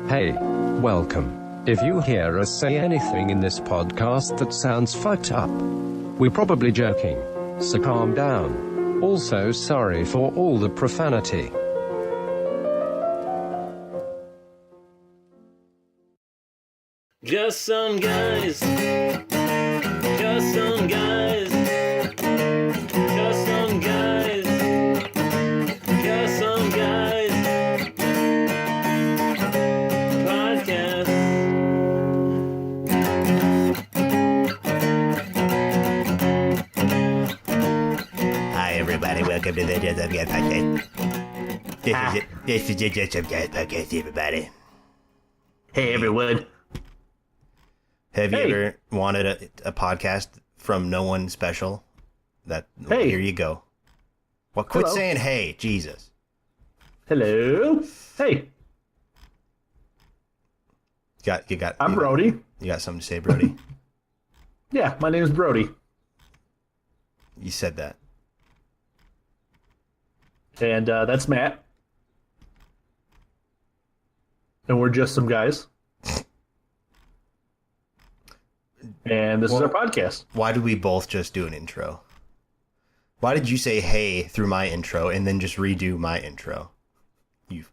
Hey, welcome. If you hear us say anything in this podcast that sounds fucked up, we're probably joking, so calm down. Also, sorry for all the profanity. Just some guys. Just some guys. Just some guys. Just some guys. Podcast. Hi everybody, welcome to the Just Some Guys podcast. This is the Just Some Guys podcast, everybody. Hey everyone. Have you ever wanted a podcast from no one special? Well, Hey. here you go. Well, quit Hello. saying hey, Jesus. Hello. Hey, I'm Brody. You got something to say, Brody? Yeah, my name is Brody. You said that. And that's Matt. And we're just some guys. And this is our podcast. Why did we both just do an intro? Why did you say hey through my intro and then just redo my intro? You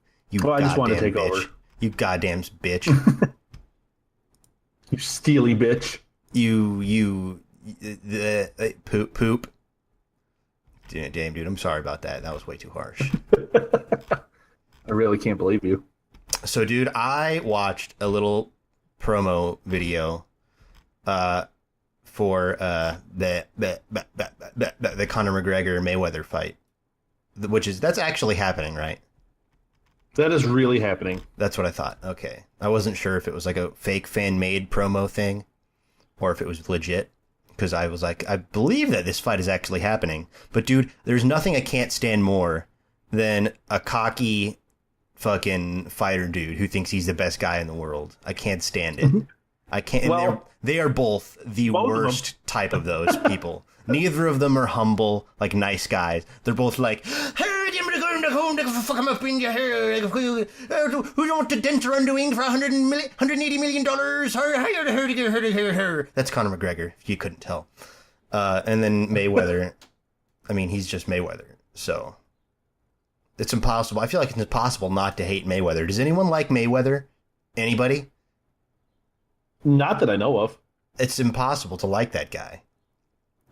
Well, I just wanted to take bitch. over. You goddamn bitch. You steely bitch. Poop. Damn, dude, I'm sorry about that. That was way too harsh. I really can't believe you. So, dude, I watched a little promo video for the Conor McGregor Mayweather fight, that's actually happening, right? That is really happening. That's what I thought. Okay. I wasn't sure if it was like a fake fan-made promo thing or if it was legit, because I was like, I believe that this fight is actually happening. But, dude, there's nothing I can't stand more than a cocky fucking fighter dude who thinks he's the best guy in the world. I can't stand it. I can't. Well, they are both the both of worst type of those people. Neither of them are humble, like nice guys. They're both like, hey, I'm gonna go home to fuck him up in your hair. Who don't want to dent her underwing for $180 million? That's Conor McGregor, if you couldn't tell. And then Mayweather. I mean, he's just Mayweather. So it's impossible. I feel like it's impossible not to hate Mayweather. Does anyone like Mayweather? Anybody? Not that I know of. It's impossible to like that guy.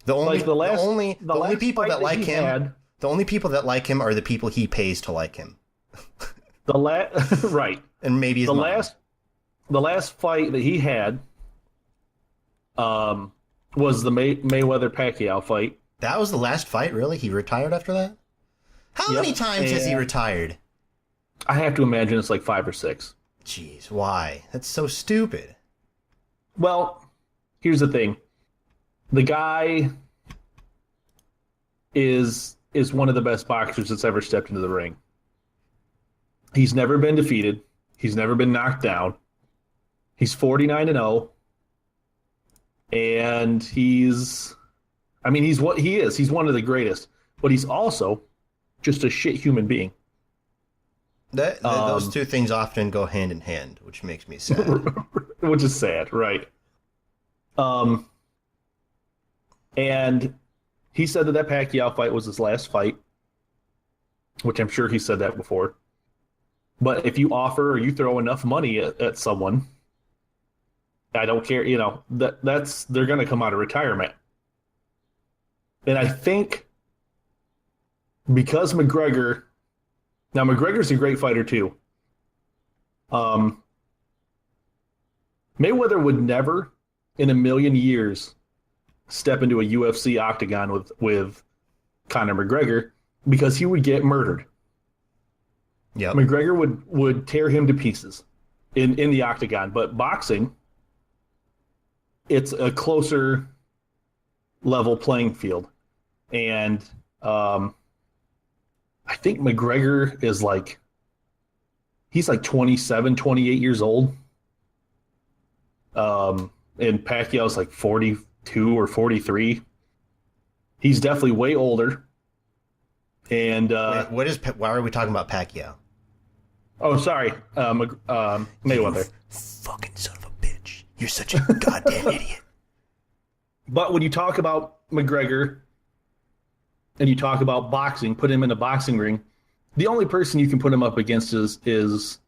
The only Like the only people fight that like he him, had- the only people that like him are the people he pays to like him. Right. And maybe his mom. The last fight that he had was the Mayweather Pacquiao fight. That was the last fight, really? He retired after that? How many times has he retired? I have to imagine it's like 5 or 6. Jeez, why? That's so stupid. Well, here's the thing. The guy is one of the best boxers that's ever stepped into the ring. He's never been defeated. He's never been knocked down. He's 49-0. And he's what he is. He's one of the greatest. But he's also just a shit human being. Those two things often go hand in hand, which makes me sad. Which is sad, right? And he said that Pacquiao fight was his last fight, which I'm sure he said that before. But if you offer or you throw enough money at someone, I don't care, they're going to come out of retirement. And I think because McGregor's a great fighter too. Mayweather would never in a million years step into a UFC octagon with Conor McGregor because he would get murdered. Yeah. McGregor would tear him to pieces in the octagon. But boxing, it's a closer level playing field. And I think McGregor is he's like 27, 28 years old. And Pacquiao's like 42 or 43. He's definitely way older. And why are we talking about Pacquiao? Oh, sorry, Mayweather. Fucking son of a bitch. You're such a goddamn idiot. But when you talk about McGregor and you talk about boxing, put him in a boxing ring, the only person you can put him up against is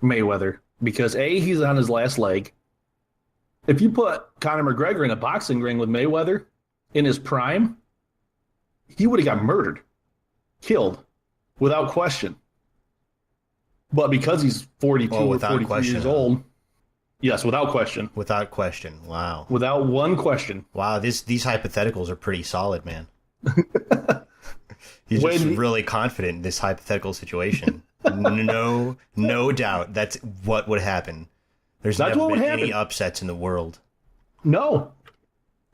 Mayweather. Because A, he's on his last leg. If you put Conor McGregor in a boxing ring with Mayweather in his prime, he would have got murdered, killed, without question. But because he's 42 or 43 years old, yes, without question. Without question. Wow. Without one question. Wow, these hypotheticals are pretty solid, man. He's just really confident in this hypothetical situation. No doubt that's what would happen. There's never been any upsets in the world. No.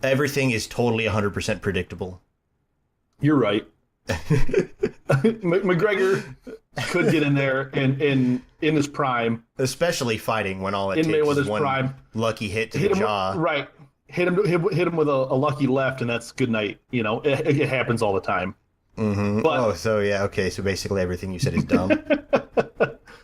Everything is totally 100% predictable. You're right. McGregor could get in there in his prime, especially fighting when all it takes Mayweather's is one prime. Lucky hit to the jaw. Right. Hit him with a lucky left, and that's good night. You know, it happens all the time. Mm-hmm. But, so basically everything you said is dumb.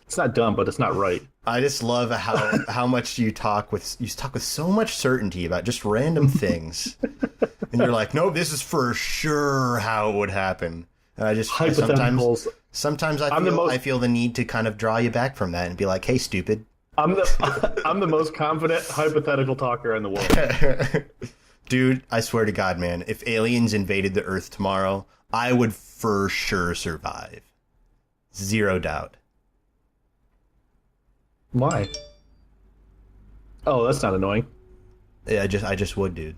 It's not dumb, but it's not right. I just love how much you talk with so much certainty about just random things, and you're like, no, this is for sure how it would happen. And I just sometimes I feel the need to kind of draw you back from that and be like, hey, stupid. I'm the most confident hypothetical talker in the world. Dude, I swear to God, man, if aliens invaded the Earth tomorrow, I would for sure survive. Zero doubt. Why? Oh, that's not annoying. Yeah, I just would, dude.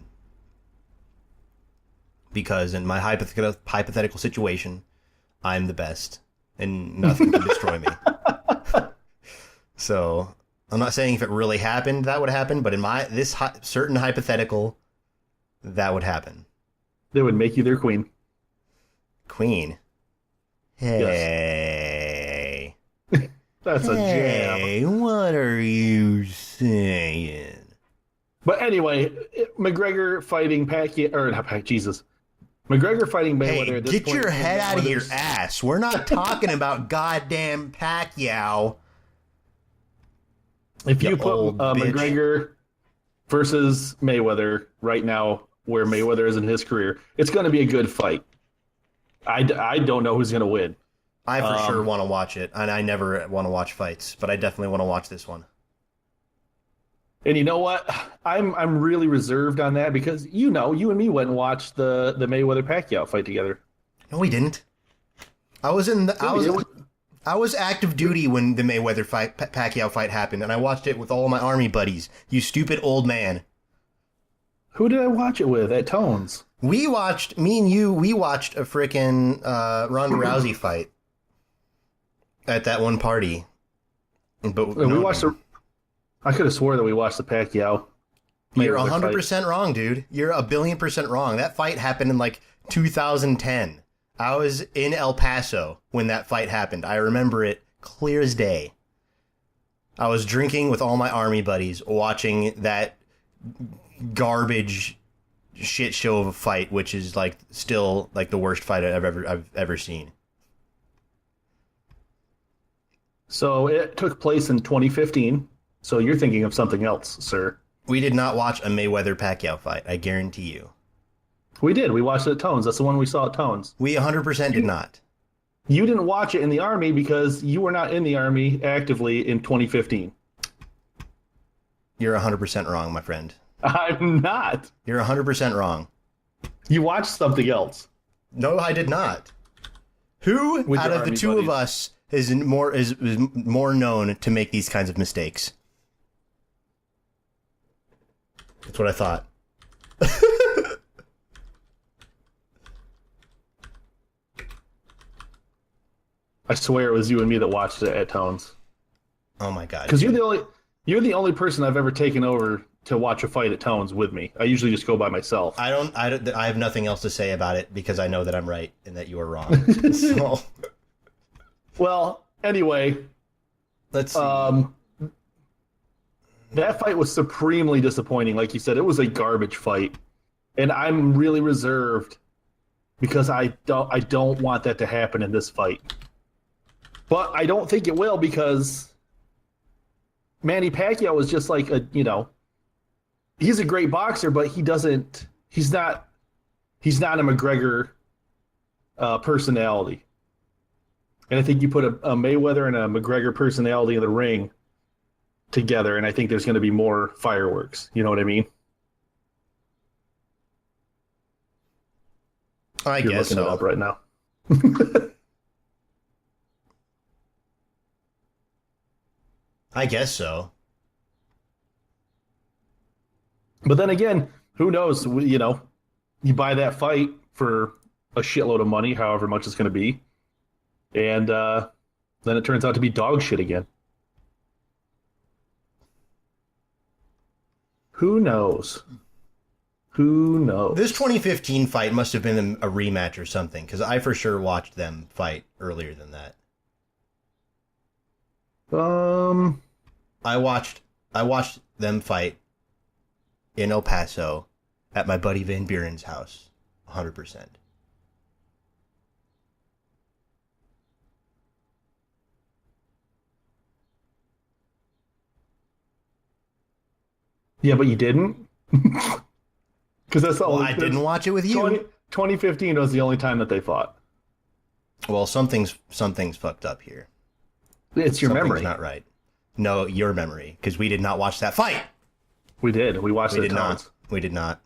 Because in my hypothetical situation, I'm the best, and nothing can destroy me. So I'm not saying if it really happened that would happen, but in this certain hypothetical, that would happen. They would make you their queen. Queen. Hey. Yes. That's a jam. Hey, what are you saying? But anyway, McGregor fighting Pacquiao, or not Pacquiao, Jesus. McGregor fighting Mayweather. Hey, at this get point, your head out of your ass. We're not talking about goddamn Pacquiao. If you put McGregor versus Mayweather right now, where Mayweather is in his career, it's going to be a good fight. I don't know who's going to win. I for sure want to watch it, and I never want to watch fights, but I definitely want to watch this one. And you know what? I'm really reserved on that because you and me went and watched the Mayweather Pacquiao fight together. No, we didn't. I was active duty when the Mayweather Pacquiao fight happened, and I watched it with all my army buddies. You stupid old man. Who did I watch it with at Tones? We watched a freaking Ronda Rousey fight at that one party. But we watched I could have swore that we watched the Pacquiao. You're 100% wrong, dude. You're 1,000,000,000% wrong. That fight happened in like 2010. I was in El Paso when that fight happened. I remember it clear as day. I was drinking with all my army buddies, watching that garbage shit show of a fight, which is like still like the worst fight I've ever seen. So it took place in 2015. So you're thinking of something else, sir. We did not watch a Mayweather-Pacquiao fight, I guarantee you. We did. We watched it at Tones. That's the one we saw at Tones. We 100% did not. You didn't watch it in the Army because you were not in the Army actively in 2015. You're 100% wrong, my friend. I'm not. You're 100% wrong. You watched something else. No, I did not. Who out of the two of us is more known to make these kinds of mistakes? That's what I thought. I swear it was you and me that watched it at Tones. Oh my god! Because you're the only person I've ever taken over to watch a fight at Tones with me. I usually just go by myself. I have nothing else to say about it because I know that I'm right and that you are wrong. So. Well, anyway, let's see. That fight was supremely disappointing. Like you said, it was a garbage fight, and I'm really reserved because I don't want that to happen in this fight. But I don't think it will because Manny Pacquiao is just like he's a great boxer, but he's not a McGregor personality. And I think you put a Mayweather and a McGregor personality in the ring together, and I think there's going to be more fireworks. You know what I mean? I You're guess looking it so. up right now. I guess so. But then again, who knows? You buy that fight for a shitload of money, however much it's going to be, and then it turns out to be dog shit again. Who knows? Who knows? This 2015 fight must have been a rematch or something, because I for sure watched them fight earlier than that. I watched them fight in El Paso at my buddy Van Buren's house, 100%. Yeah, but you didn't? Because that's all. Well, I didn't watch it with you. 2015 was the only time that they fought. Well, something's fucked up here. It's your Something's memory. not right. No, your memory, because we did not watch that fight. We did. We watched We it did tons. not. We did not.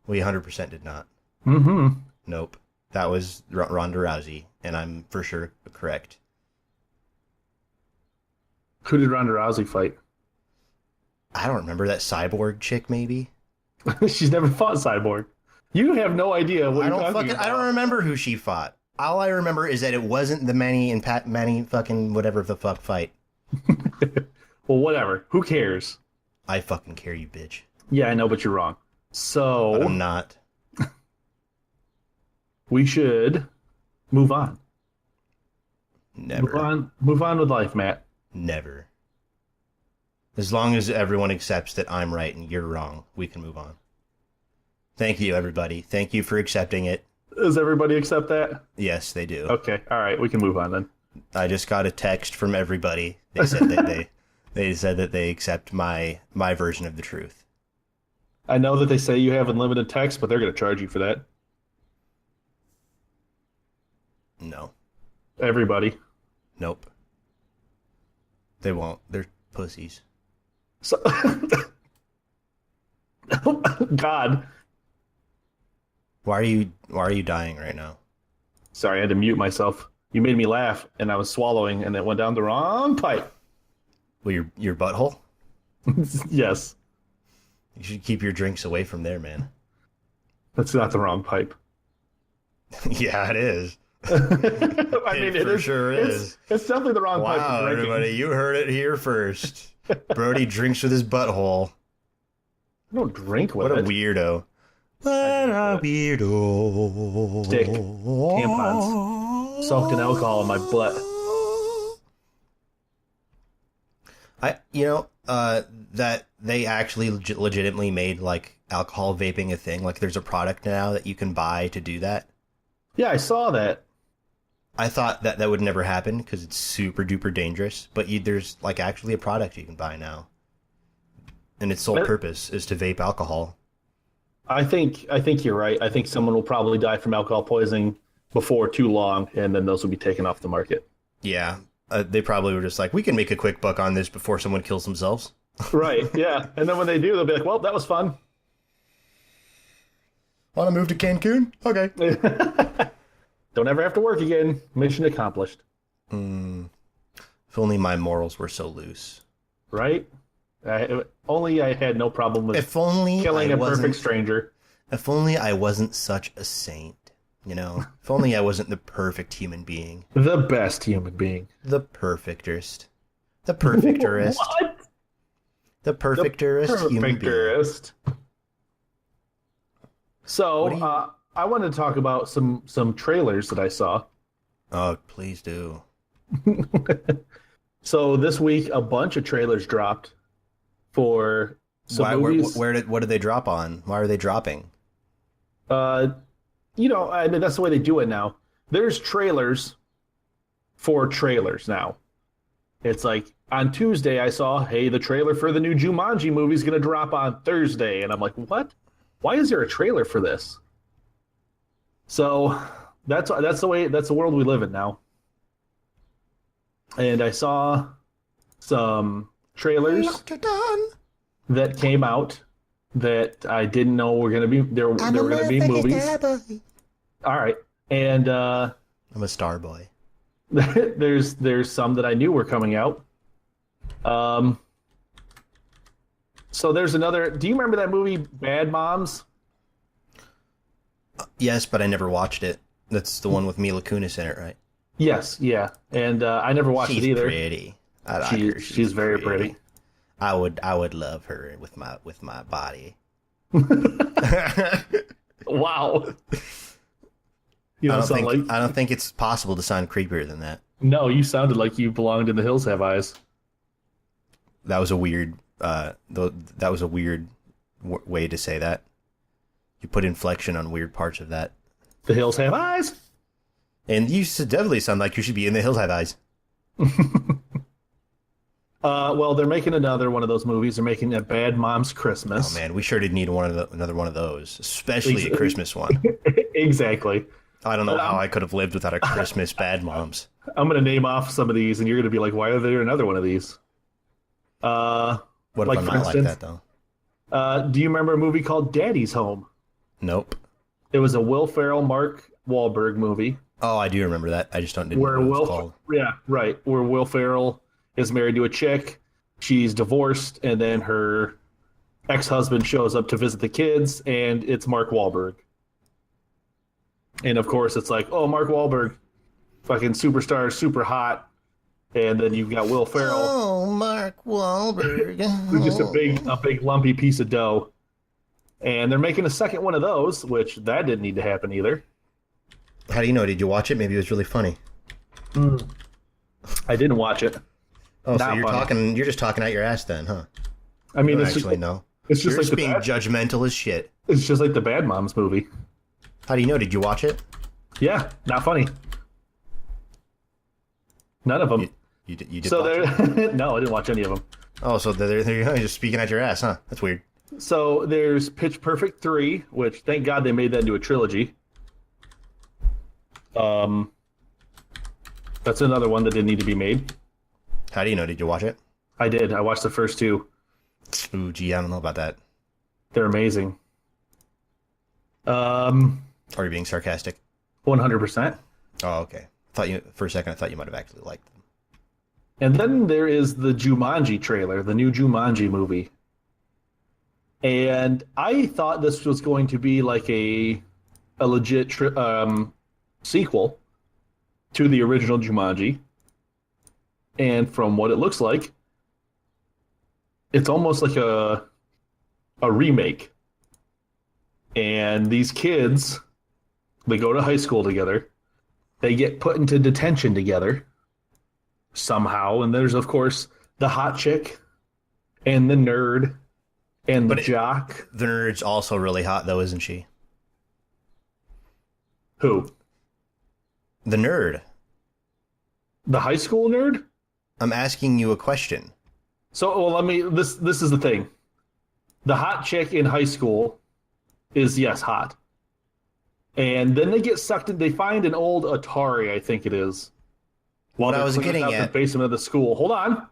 We 100% did not. Mm-hmm. Nope. That was Ronda Rousey, and I'm for sure correct. Who did Ronda Rousey fight? I don't remember that Cyborg chick, maybe? She's never fought Cyborg. You have no idea what you're talking about. I don't remember who she fought. All I remember is that it wasn't the Manny fucking whatever the fuck fight. Well, whatever. Who cares? I fucking care, you bitch. Yeah, I know, but you're wrong. But So I'm not. we should move on. Never. Move on with life, Matt. Never. As long as everyone accepts that I'm right and you're wrong, we can move on. Thank you, everybody. Thank you for accepting it. Does everybody accept that? Yes, they do. Okay. All right. We can move on then. I just got a text from everybody. They said that they said that they accept my version of the truth. I know that they say you have unlimited text, but they're going to charge you for that. No. Everybody. Nope. They won't. They're pussies. So, God. Why are you dying right now? Sorry, I had to mute myself. You made me laugh, and I was swallowing, and it went down the wrong pipe. Well, your butthole? Yes, You should keep your drinks away from there, man. that's not the wrong pipe. Yeah, it is. I mean, It for sure is. It's definitely the wrong pipe. Wow, for drinking. everybody, you heard it here first. Brody drinks with his butthole. I don't drink with What a it. weirdo. What a weirdo. Stick tampons soaked in alcohol in my butt. That they actually legitimately made like alcohol vaping a thing. Like there's a product now that you can buy to do that. Yeah, I saw that. I thought that would never happen because it's super duper dangerous. But there's like actually a product you can buy now, and its sole purpose is to vape alcohol. I think you're right. I think someone will probably die from alcohol poisoning before too long, and then those will be taken off the market. Yeah, they probably were just like, we can make a quick buck on this before someone kills themselves. Right, yeah. And then when they do, they'll be like, well, that was fun. Want to move to Cancun? Okay. Don't ever have to work again. Mission accomplished. If only my morals were so loose. Right? Only I had no problem with If only killing I a wasn't, perfect stranger. If only I wasn't such a saint, you know? If only I wasn't the perfect human being. The best human being. The perfectest. The perfecterest. What? The perfecterest human being. Perfecterest. So, What do you- I wanted to talk about some trailers that I saw. Oh, please do. So this week, a bunch of trailers dropped for some movies. What did they drop on? Why are they dropping? I mean, that's the way they do it now. There's trailers for trailers now. It's like on Tuesday I saw, hey, the trailer for the new Jumanji movie is going to drop on Thursday, and I'm like, what? Why is there a trailer for this? So that's the world we live in now. And I saw some trailers that came out that I didn't know were going to be there were going to be movies. All right, and I'm a star boy. there's some that I knew were coming out. So there's another. Do you remember that movie Bad Moms? Yes, but I never watched it. That's the one with Mila Kunis in it, right? Yes, yeah, and I never watched it either. Pretty. I like her. She's very pretty. I would love her with my body. Wow. I don't think it's possible to sound creepier than that. No, you sounded like you belonged in The Hills Have Eyes. That was a weird. That was a weird way to say that. You put inflection on weird parts of that. The Hills Have Eyes. And you definitely sound like you should be in The Hills Have Eyes. Well, they're making another one of those movies. They're making a Bad Moms Christmas. Oh man, we sure did need another one of those, especially a Christmas one. Exactly. I don't know how I could have lived without a Christmas Bad Moms. I'm going to name off some of these, and you're going to be like, why are there another one of these? What if I'm not like that, though? Do you remember a movie called Daddy's Home? Nope. It was a Will Ferrell, Mark Wahlberg movie. Oh, I do remember that. I just didn't know what it was called. Yeah, right. Where Will Ferrell is married to a chick. She's divorced, and then her ex-husband shows up to visit the kids, and it's Mark Wahlberg. And of course, it's like, oh, Mark Wahlberg, fucking superstar, super hot. And then you've got Will Ferrell. Oh, Mark Wahlberg. Who's just a big lumpy piece of dough. And they're making a second one of those, which that didn't need to happen either. How do you know? Did you watch it? Maybe it was really funny. I didn't watch it. Oh, so you're just talking out your ass then, huh? I mean, it's actually no. It's just you're like being judgmental as shit. It's just like the Bad Moms movie. How do you know? Did you watch it? Yeah, not funny. None of them. You did so watch it? No, I didn't watch any of them. Oh, so there you go. You're just speaking out your ass, huh? That's weird. So there's Pitch Perfect 3, which thank God they made that into a trilogy. That's another one that didn't need to be made. How do you know? Did you watch it? I did. I watched the first two. Ooh, gee, I don't know about that. They're amazing. Are you being sarcastic? 100%. Oh, okay. For a second, I thought you might have actually liked them. And then there is the Jumanji trailer, the new Jumanji movie. And I thought this was going to be like a legit sequel to the original Jumanji. And from what it looks like, it's almost like a remake. And these kids, they go to high school together. They get put into detention together somehow. And there's, of course, the hot chick and the nerd and the jock. The nerd's also really hot, though, isn't she? Who? The nerd. The high school nerd? I'm asking you a question. So, well, this is the thing. The hot chick in high school is, yes, hot. And then they get sucked in. They find an old Atari, I think it is. What I was getting at. The basement of the school. Hold on.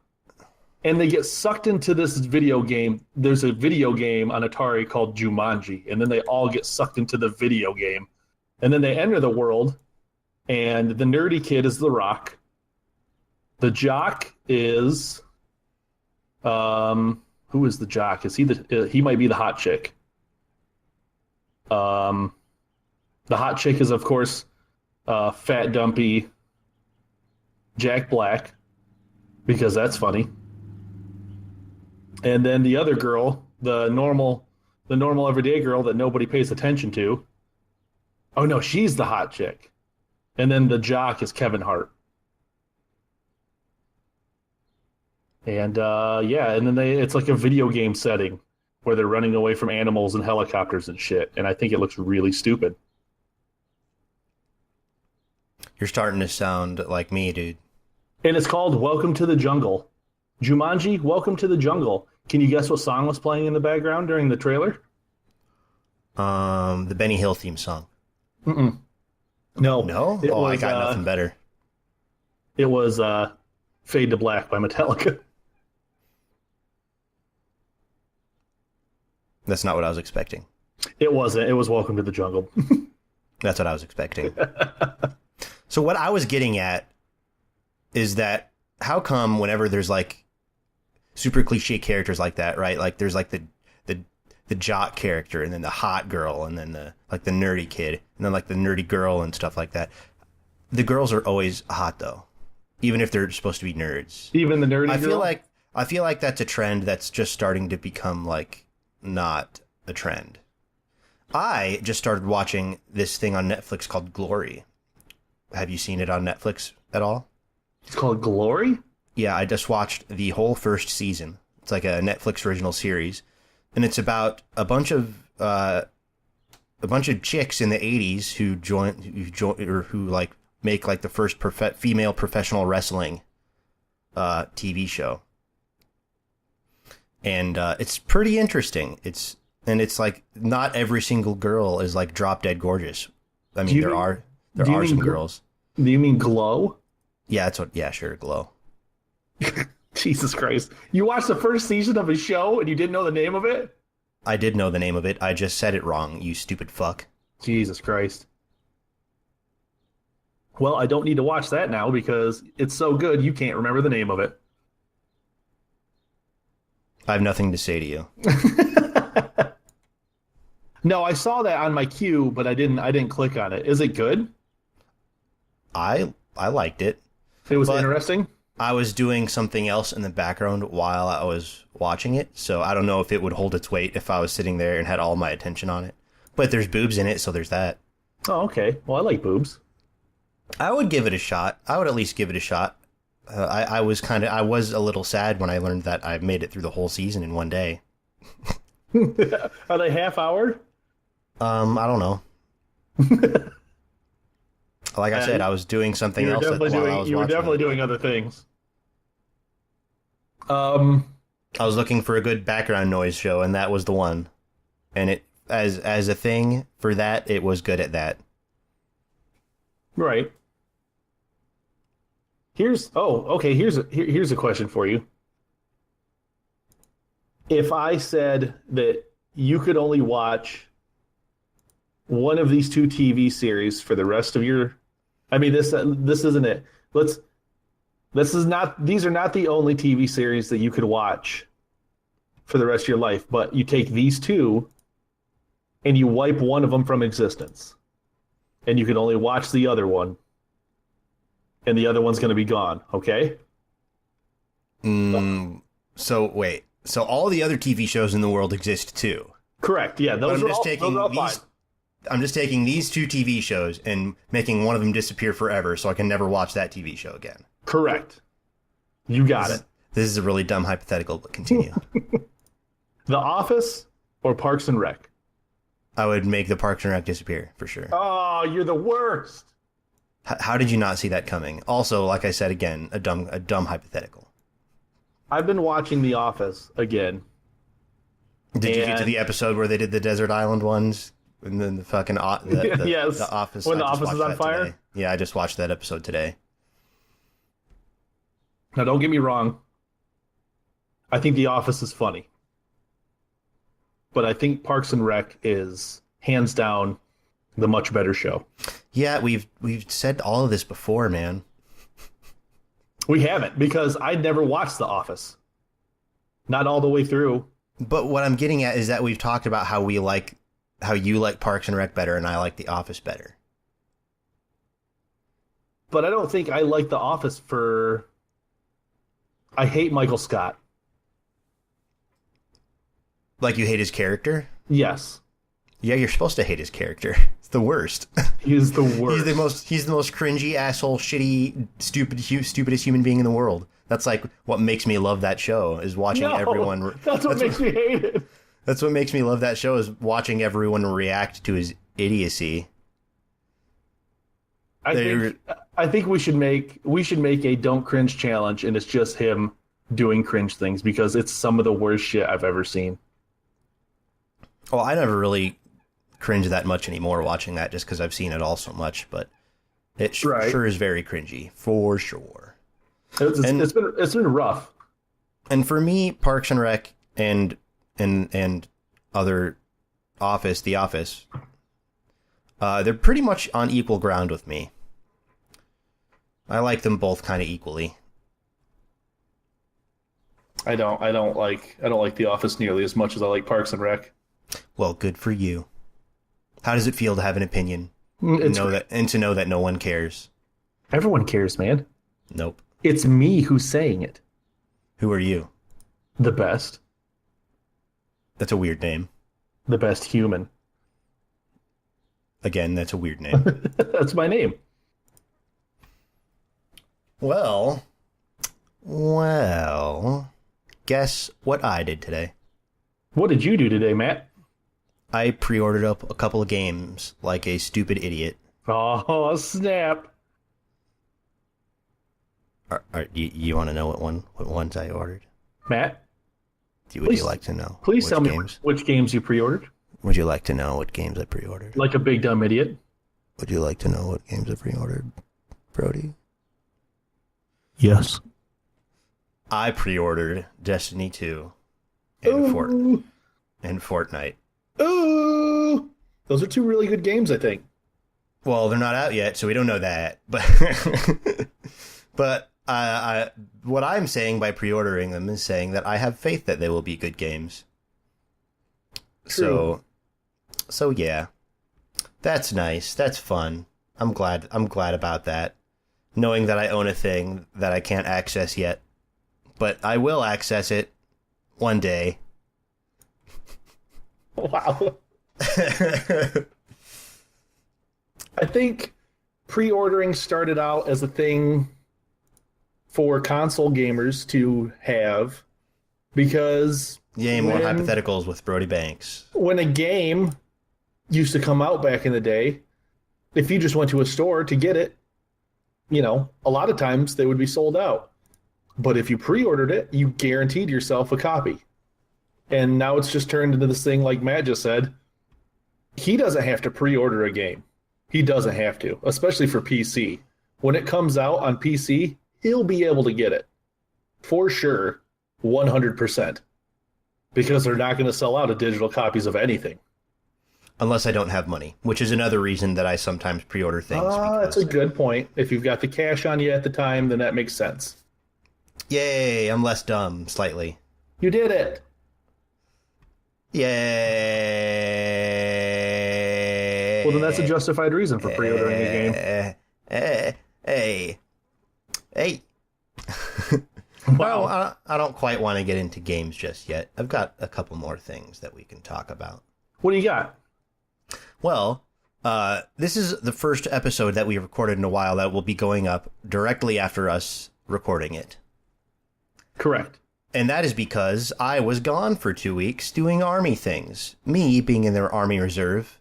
And they get sucked into this video game. There's a video game on Atari called Jumanji. And then they all get sucked into the video game. And then they enter the world. And the nerdy kid is The Rock. The jock is... who is the jock? Is he he might be the hot chick. The hot chick is, of course, fat, dumpy Jack Black, because that's funny. And then the other girl, the normal everyday girl that nobody pays attention to. Oh no, she's the hot chick. And then the jock is Kevin Hart. And and then it's like a video game setting where they're running away from animals and helicopters and shit. And I think it looks really stupid. You're starting to sound like me, dude. And it's called Welcome to the Jungle. Jumanji, Welcome to the Jungle. Can you guess what song was playing in the background during the trailer? The Benny Hill theme song. No. No? I got nothing better. It was Fade to Black by Metallica. That's not what I was expecting. It wasn't. It was Welcome to the Jungle. That's what I was expecting. So what I was getting at is that how come whenever there's like super cliche characters like that, right? Like there's like the jock character and then the hot girl and then the nerdy kid and then like the nerdy girl and stuff like that. The girls are always hot though, even if they're supposed to be nerds. Even the nerdy girl? I feel like that's a trend that's just starting to become like not a trend. I just started watching this thing on Netflix called Glory. Have you seen it on Netflix at all? It's called Glory? Yeah, I just watched the whole first season. It's like a Netflix original series, and it's about a bunch of chicks in the 80s who like make like the first female professional wrestling TV show. And it's pretty interesting. It's like not every single girl is like drop dead gorgeous. I mean, there are some girls. Do you mean Glow? Yeah, sure, Glow. Jesus Christ. You watched the first season of a show and you didn't know the name of it? I did know the name of it. I just said it wrong, you stupid fuck. Jesus Christ. Well, I don't need to watch that now because it's so good you can't remember the name of it. I have nothing to say to you. No, I saw that on my queue, but I didn't click on it. Is it good? I liked it. It was interesting. I was doing something else in the background while I was watching it, so I don't know if it would hold its weight if I was sitting there and had all my attention on it. But there's boobs in it, so there's that. Oh, okay. Well, I like boobs. I would give it a shot. I would at least give it a shot. I was a little sad when I learned that I made it through the whole season in one day. Are they half-hour? I don't know. Like I said, I was doing something else while I was watching. You were definitely doing other things. I was looking for a good background noise show, and that was the one. And it, as a thing for that, it was good at that. Right. Here's a question for you. If I said that you could only watch one of these two TV series for the rest of your, I mean, this isn't it. These are not the only TV series that you could watch for the rest of your life, but you take these two and you wipe one of them from existence. And you can only watch the other one. And the other one's going to be gone, okay? So wait. So all the other TV shows in the world exist too? Correct, yeah. Those are all fine. I'm just taking these two TV shows and making one of them disappear forever so I can never watch that TV show again. Correct. You got it. This is a really dumb hypothetical, but continue. The Office or Parks and Rec? I would make the Parks and Rec disappear, for sure. Oh, you're the worst. How did you not see that coming? Also, like I said again, a dumb hypothetical. I've been watching The Office again. Did you get to the episode where they did the desert island ones? And then the fucking yes. The Office. When the Office is on fire? Today. Yeah, I just watched that episode today. Now, don't get me wrong. I think The Office is funny. But I think Parks and Rec is, hands down, the much better show. Yeah, we've said all of this before, man. We haven't, because I never watched The Office. Not all the way through. But what I'm getting at is that we've talked about how you like Parks and Rec better and I like The Office better. But I don't think I like The Office for... I hate Michael Scott. Like you hate his character? Yes. Yeah, you're supposed to hate his character. It's the worst. He is the worst. He's the most cringy, asshole, shitty, stupidest human being in the world. That's like what makes me love that show is watching everyone. That's what makes me hate it. That's what makes me love that show is watching everyone react to his idiocy. I think I think we should make a don't cringe challenge, and it's just him doing cringe things because it's some of the worst shit I've ever seen. Well, I never really cringe that much anymore watching that just because I've seen it all so much, but it sure is very cringy, for sure. It's been rough. And for me, Parks and Rec and other The Office, they're pretty much on equal ground with me. I like them both kind of equally. I don't like The Office nearly as much as I like Parks and Rec. Well, good for you. How does it feel to have an opinion and to know that no one cares? Everyone cares, man. Nope. It's me who's saying it. Who are you? The best. That's a weird name. The best human. Again, that's a weird name. That's my name. Well, guess what I did today? What did you do today, Matt? I pre-ordered up a couple of games like a stupid idiot. Oh, snap. You want to know what ones I ordered? Matt? Would you like to know? Please tell me which games you pre-ordered. Would you like to know what games I pre-ordered? Like a big dumb idiot. Would you like to know what games I pre-ordered, Brody? Yes. I pre-ordered Destiny 2 and Fortnite. Ooh! Those are two really good games, I think. Well, they're not out yet, so we don't know that. But what I'm saying by pre-ordering them is saying that I have faith that they will be good games. True. So yeah, that's nice. That's fun. I'm glad about that. Knowing that I own a thing that I can't access yet, but I will access it one day. Wow. I think pre-ordering started out as a thing for console gamers to have because... Yay, more hypotheticals with Brody Banks. When a game used to come out back in the day, if you just went to a store to get it, a lot of times they would be sold out. But if you pre-ordered it, you guaranteed yourself a copy. And now it's just turned into this thing like Matt just said. He doesn't have to pre-order a game. He doesn't have to, especially for PC. When it comes out on PC, he'll be able to get it. For sure, 100%. Because they're not going to sell out of digital copies of anything. Unless I don't have money, which is another reason that I sometimes pre-order things. That's a good point. If you've got the cash on you at the time, then that makes sense. Yay, I'm less dumb, slightly. You did it! Yay! Well, then that's a justified reason for pre-ordering a game. Hey. Wow. Well, I don't quite want to get into games just yet. I've got a couple more things that we can talk about. What do you got? Well, this is the first episode that we recorded in a while that will be going up directly after us recording it. Correct. And that is because I was gone for 2 weeks doing Army things. Me being in their Army Reserve.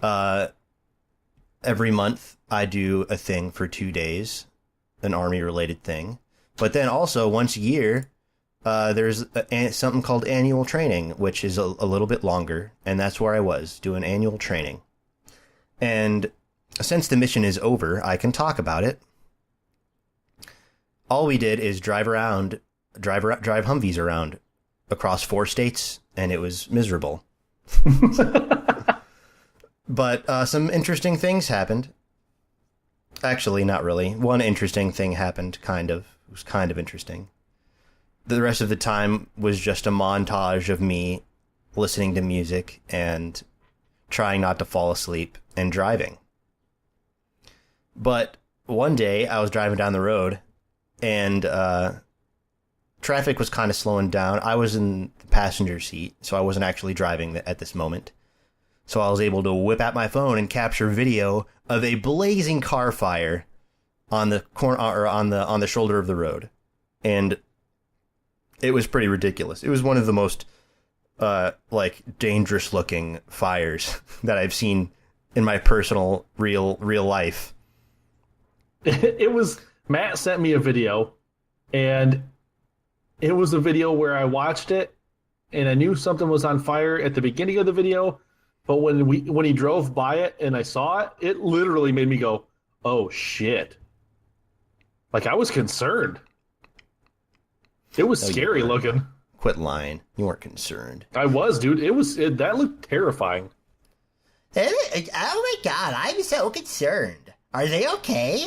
Every month I do a thing for 2 days, an Army-related thing. But then also once a year, there's something called annual training, which is a little bit longer. And that's where I was, doing annual training. And since the mission is over, I can talk about it. All we did is drive Humvees around across 4 states, and it was miserable. But some interesting things happened. Actually, not really. One interesting thing happened, kind of. It was kind of interesting. The rest of the time was just a montage of me listening to music and trying not to fall asleep and driving. But one day I was driving down the road and traffic was kind of slowing down. I was in the passenger seat, so I wasn't actually driving at this moment. So I was able to whip out my phone and capture video of a blazing car fire on the corner or on the shoulder of the road. And it was pretty ridiculous. It was one of the most dangerous looking fires that I've seen in my personal real life. It was Matt sent me a video, and it was a video where I watched it, and I knew something was on fire at the beginning of the video, but when he drove by it and I saw it, it literally made me go, "Oh shit!" Like I was concerned. It was scary looking. Quit lying. You weren't concerned. I was, dude. That looked terrifying. Oh my god, I'm so concerned. Are they okay?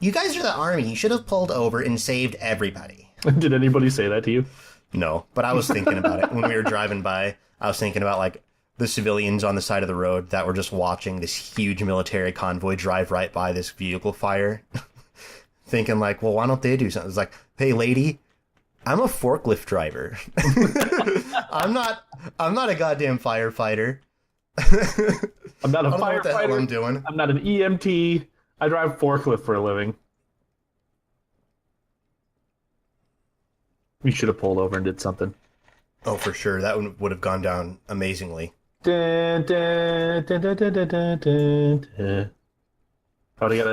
You guys are the army. You should have pulled over and saved everybody. Did anybody say that to you? No, but I was thinking about it when we were driving by. I was thinking about like the civilians on the side of the road that were just watching this huge military convoy drive right by this vehicle fire. Thinking like, well, why don't they do something? It's like, hey, lady, I'm a forklift driver. I'm not a goddamn firefighter. I'm not a I don't know what the hell firefighter. I'm doing. I'm not an EMT. I drive forklift for a living. We should have pulled over and did something. Oh, for sure. That one would have gone down amazingly. Dun, dun, dun, dun, dun, dun, dun, dun, dun. Oh, they got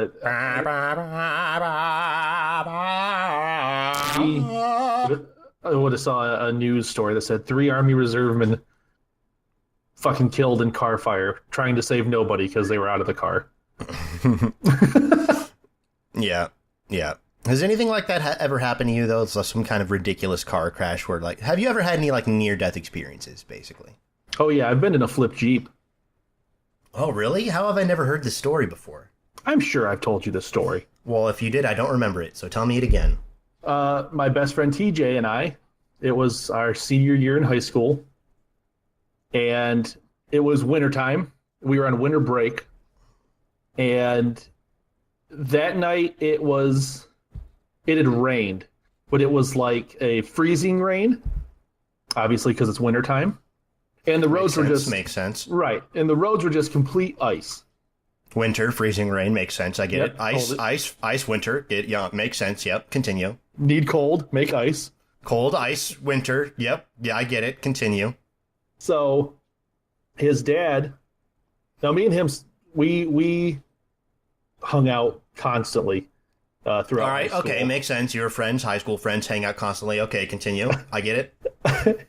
I would have saw a news story that said 3 Army reservemen fucking killed in car fire trying to save nobody because they were out of the car. Yeah. Has anything like that ever happened to you, though? It's some kind of ridiculous car crash where, like, have you ever had any, like, near-death experiences, basically? Oh, yeah, I've been in a flipped Jeep. Oh, really? How have I never heard this story before? I'm sure I've told you this story. Well, if you did, I don't remember it, so tell me it again. My best friend TJ and I, it was our senior year in high school, and it was wintertime. We were on winter break, and that night it had rained, but it was like a freezing rain, obviously because it's wintertime. And the roads were just... Makes sense. Right, and the roads were just complete ice. Winter, freezing rain, makes sense. I get Yep, it. Ice, winter. Yeah, makes sense. Yep, continue. Need cold, make ice. Cold, ice, winter. Yep. Yeah, I get it. Continue. So his dad... Now, me and him, we hung out constantly throughout All right, high school. okay, makes sense. You're friends, high school friends, hang out constantly. Okay, continue. I get it.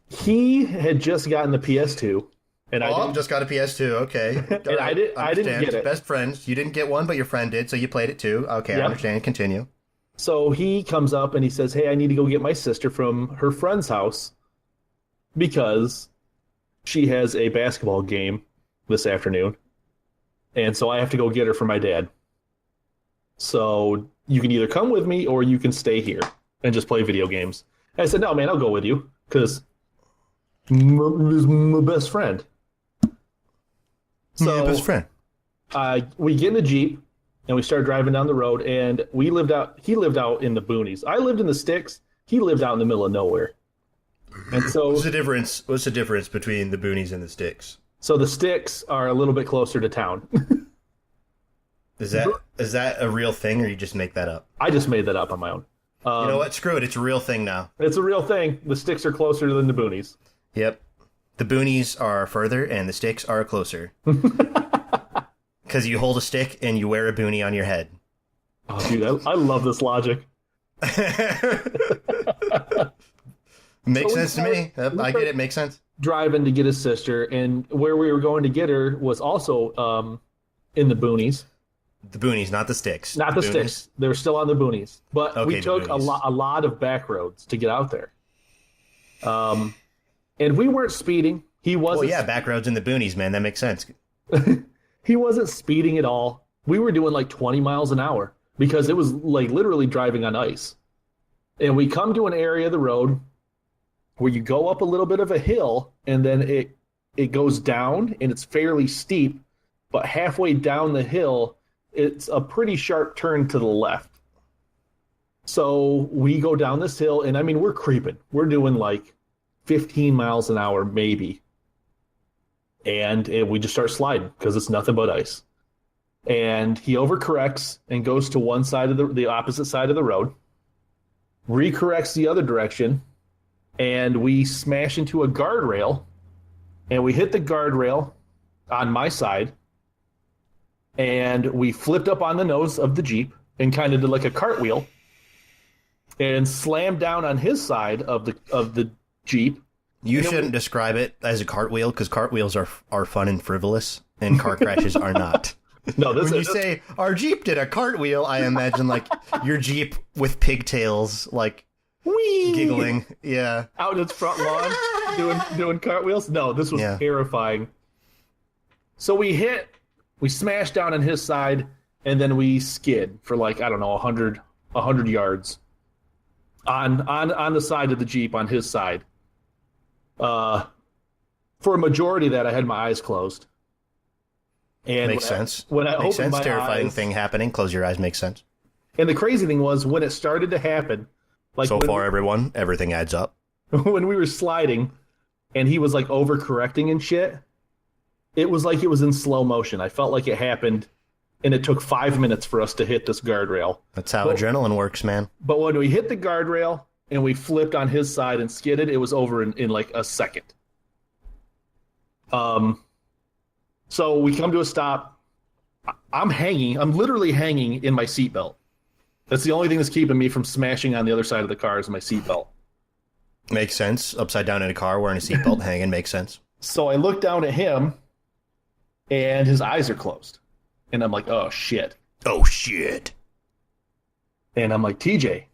He had just gotten the PS2, and I just got a PS2. Okay, and I didn't get it. Best friends. You didn't get one, but your friend did, so you played it too. Okay, Yep. I understand. Continue. So he comes up and he says, "Hey, I need to go get my sister from her friend's house because she has a basketball game this afternoon, and so I have to go get her for my dad. So you can either come with me or you can stay here and just play video games." And I said, "No, man, I'll go with you because my best friend." So Your best friend. we get in the Jeep and we start driving down the road, and he lived out in the boonies. I lived in the sticks. He lived out in the middle of nowhere. And so What's the difference? What's the difference between the boonies and the sticks? So the sticks are a little bit closer to town. Is that a real thing, or you just make that up? I just made that up on my own. You know what? Screw it. It's a real thing now. It's a real thing. The sticks are closer than the boonies. Yep. The boonies are further, and the sticks are closer. Because you hold a stick and you wear a boonie on your head. Oh, dude, I love this logic. Makes sense to me. Yep, I get it. Makes sense. Driving to get his sister, and where we were going to get her was also in the boonies. The boonies, not the sticks. Not the boonies. sticks. They were still on the boonies. But Okay, we the took a boonies. lot of back roads to get out there. And we weren't speeding. He wasn't. Well, yeah, back roads in the boonies, man. That makes sense. He wasn't speeding at all. We were doing like 20 miles an hour because it was like literally driving on ice. And we come to an area of the road where you go up a little bit of a hill, and then it goes down, and it's fairly steep, but halfway down the hill, it's a pretty sharp turn to the left. So we go down this hill, and I mean, we're creeping. We're doing like 15 miles an hour, maybe. And we just start sliding because it's nothing but ice. And he overcorrects and goes to one side of the opposite side of the road, recorrects the other direction, and we smash into a guardrail, and we hit the guardrail on my side, and we flipped up on the nose of the Jeep and kind of did like a cartwheel and slammed down on his side of the Jeep. You shouldn't describe it as a cartwheel because cartwheels are fun and frivolous, and car crashes are not. No, when you say our Jeep did a cartwheel, I imagine like your Jeep with pigtails, like whee! Giggling. Yeah, out in its front lawn doing cartwheels. No, this was terrifying. So we smashed down on his side, and then we skid for like, I don't know, 100 yards on the side of the Jeep on his side. For a majority of that, I had my eyes closed. And makes sense. When I makes opened sense. my Terrifying eyes, thing happening. Close your eyes. Makes sense. And the crazy thing was when it started to happen. Like so far, everyone, everything adds up. When we were sliding, and he was like overcorrecting and shit, it was like it was in slow motion. I felt like it happened, and it took 5 minutes for us to hit this guardrail. That's how adrenaline works, man. But when we hit the guardrail and we flipped on his side and skidded, it was over in like a second. So we come to a stop. I'm literally hanging in my seatbelt. That's the only thing that's keeping me from smashing on the other side of the car is my seatbelt. Makes sense. Upside down in a car wearing a seatbelt hanging makes sense. So I look down at him, and his eyes are closed. And I'm like, oh, shit. Oh, shit. And I'm like, TJ,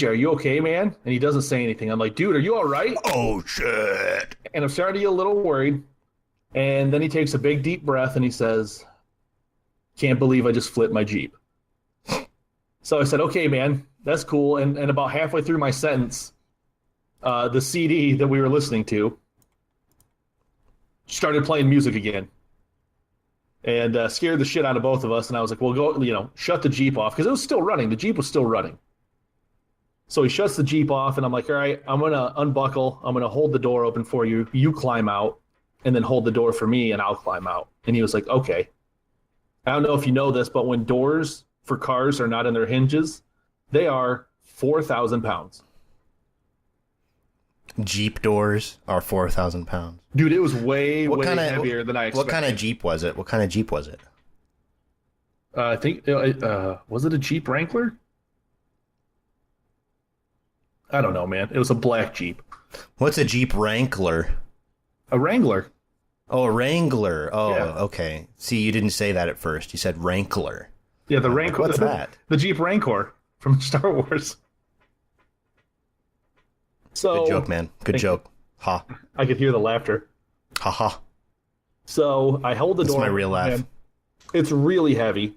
are you okay, man? And he doesn't say anything. I'm like, dude, are you all right? Oh, shit. And I'm starting to get a little worried. And then he takes a big, deep breath, and he says, can't believe I just flipped my Jeep. So I said, okay, man, that's cool. And about halfway through my sentence, the CD that we were listening to started playing music again. And scared the shit out of both of us. And I was like, well, go, shut the Jeep off. Because it was still running. The Jeep was still running. So he shuts the Jeep off, and I'm like, all right, I'm going to unbuckle. I'm going to hold the door open for you. You climb out, and then hold the door for me, and I'll climb out. And he was like, okay. I don't know if you know this, but when doors for cars are not in their hinges, they are 4,000 pounds. Jeep doors are 4,000 pounds. Dude, it was way heavier than I expected. What kind of Jeep was it? I think, was it a Jeep Wrangler? I don't know, man. It was a black Jeep. What's a Jeep Wrangler? A Wrangler. Oh, a Wrangler. Oh, yeah. Okay. See, you didn't say that at first. You said Wrangler. Yeah, the Rancor. What's that? The Jeep Rancor from Star Wars. So, good joke, man. Good joke. Ha. I could hear the laughter. Ha ha. So I hold the door. That's my real laugh. It's really heavy.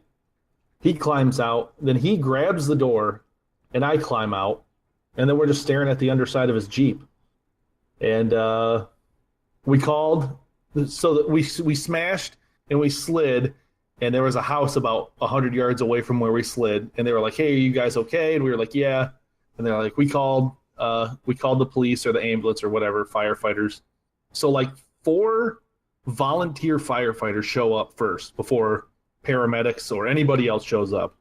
He climbs out. Then he grabs the door, and I climb out. And then we're just staring at the underside of his Jeep. And we called, so that we smashed and we slid. And there was a house about 100 yards away from where we slid. And they were like, hey, are you guys okay? And we were like, yeah. And they're like, we called the police or the ambulance or whatever, firefighters. So like 4 volunteer firefighters show up first before paramedics or anybody else shows up.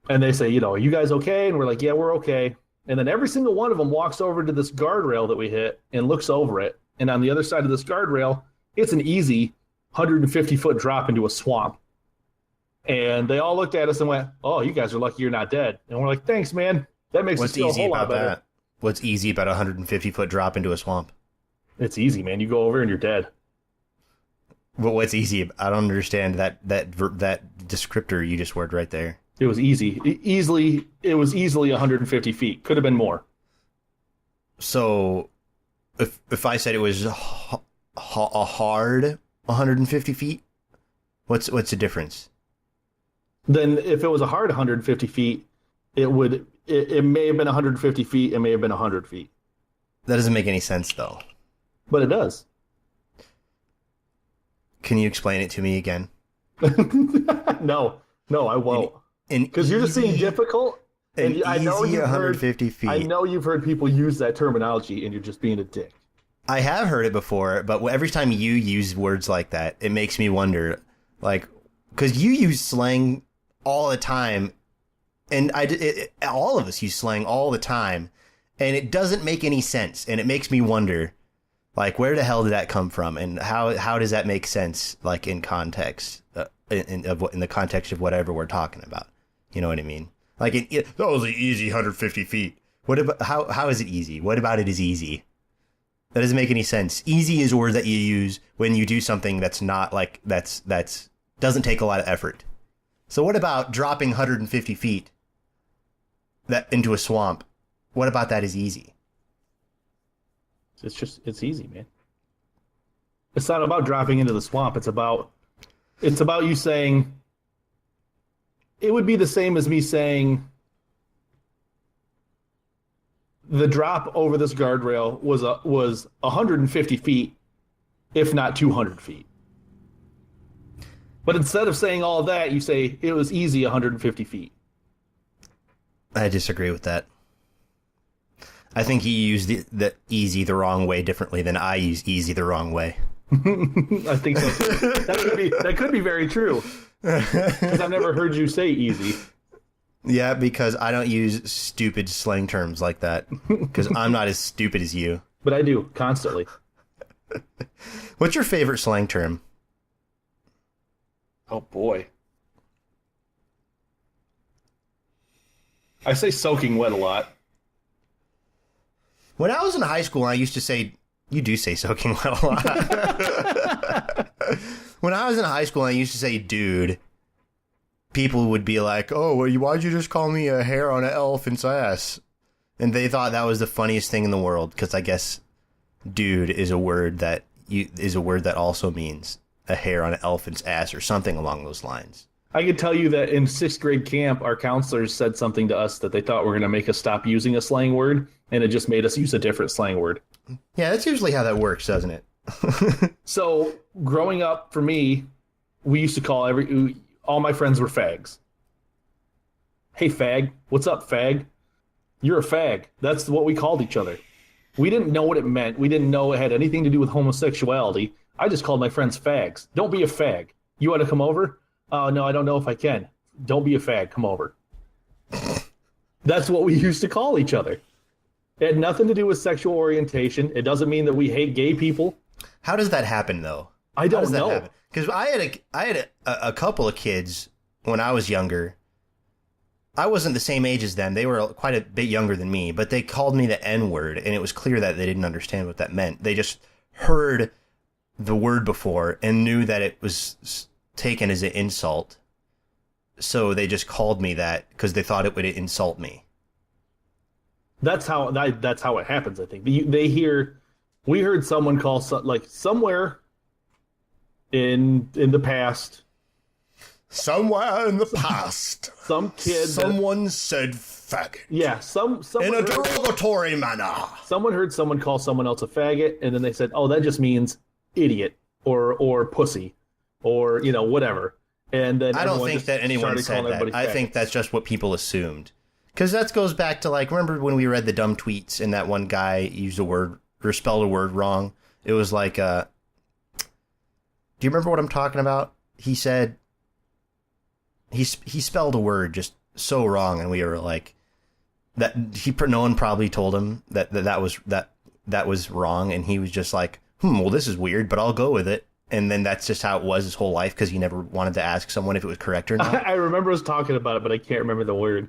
And they say, are you guys okay? And we're like, yeah, we're okay. And then every single one of them walks over to this guardrail that we hit and looks over it. And on the other side of this guardrail, it's an easy 150-foot drop into a swamp. And they all looked at us and went, oh, you guys are lucky you're not dead. And we're like, thanks, man. That makes us feel a whole lot better. What's easy about a 150-foot drop into a swamp? It's easy, man. You go over and you're dead. Well, what's easy? I don't understand that descriptor you just worded right there. It was easy. It was easily 150 feet. Could have been more. So, if I said it was a hard 150 feet, what's the difference? Then, if it was a hard 150 feet, it may have been 150 feet. It may have been 100 feet. That doesn't make any sense, though. But it does. Can you explain it to me again? No, I won't. Because you're just saying difficult. And I know you've 150 feet. I know you've heard people use that terminology, and you're just being a dick. I have heard it before, but every time you use words like that, it makes me wonder, like, because you use slang all the time, and all of us use slang all the time, and it doesn't make any sense, and it makes me wonder, like, where the hell did that come from, and how does that make sense, like, in context? in the context of whatever we're talking about. You know what I mean? Like, that was easy 150 feet. What about, how is it easy? What about it is easy? That doesn't make any sense. Easy is a word that you use when you do something that's not like, that's doesn't take a lot of effort. So what about dropping 150 feet into a swamp? What about that is easy? It's easy, man. It's not about dropping into the swamp. It's about you saying, it would be the same as me saying the drop over this guardrail was 150 feet, if not 200 feet. But instead of saying all of that, you say it was easy 150 feet. I disagree with that. I think you use the easy the wrong way differently than I use easy the wrong way. I think so. That could be very true. Because I've never heard you say easy. Yeah, because I don't use stupid slang terms like that. Because I'm not as stupid as you. But I do, constantly. What's your favorite slang term? Oh, boy. I say soaking wet a lot. When I was in high school, I used to say, you do say soaking wet a lot. When I was in high school, I used to say, dude. People would be like, oh, well, why'd you just call me a hair on an elephant's ass? And they thought that was the funniest thing in the world, because I guess dude is a word that also means a hair on an elephant's ass or something along those lines. I could tell you that in 6th grade camp, our counselors said something to us that they thought were going to make us stop using a slang word, and it just made us use a different slang word. Yeah, that's usually how that works, doesn't it? So, growing up, for me, we used to call all my friends were fags. Hey, fag. What's up, fag? You're a fag. That's what we called each other. We didn't know what it meant. We didn't know it had anything to do with homosexuality. I just called my friends fags. Don't be a fag. You want to come over? Oh, no, I don't know if I can. Don't be a fag. Come over. That's what we used to call each other. It had nothing to do with sexual orientation. It doesn't mean that we hate gay people. How does that happen, though? I don't know. Because I had a couple of kids when I was younger. I wasn't the same age as them. They were quite a bit younger than me, but they called me the N-word, and it was clear that they didn't understand what that meant. They just heard the word before and knew that it was taken as an insult. So they just called me that because they thought it would insult me. That's how it happens, I think. We heard someone call, like, somewhere in the past. Somewhere in the past. Some kid. Someone said faggot. Yeah, in a derogatory manner. Someone heard someone call someone else a faggot, and then they said, oh, that just means idiot or pussy or, whatever. And then I don't think that anyone said that. I think that's just what people assumed. Because that goes back to, like, remember when we read the dumb tweets and that one guy used a word or spelled a word wrong? It was like, do you remember what I'm talking about? He said, he spelled a word just so wrong, and we were like, no one probably told him that was wrong, and he was just like, well, this is weird, but I'll go with it. And then that's just how it was his whole life, because he never wanted to ask someone if it was correct or not. I remember us talking about it, but I can't remember the word.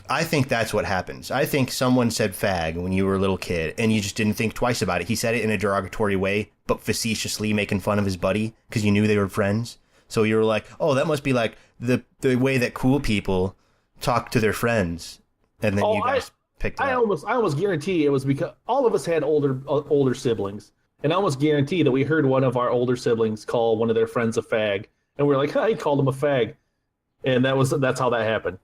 I think that's what happens. I think someone said fag when you were a little kid, and you just didn't think twice about it. He said it in a derogatory way, but facetiously making fun of his buddy because you knew they were friends. So you were like, oh, that must be like the way that cool people talk to their friends. And then you guys picked it up. I almost guarantee it was because all of us had older siblings. And I almost guarantee that we heard one of our older siblings call one of their friends a fag. And we were like, he called him a fag. And that's how that happened.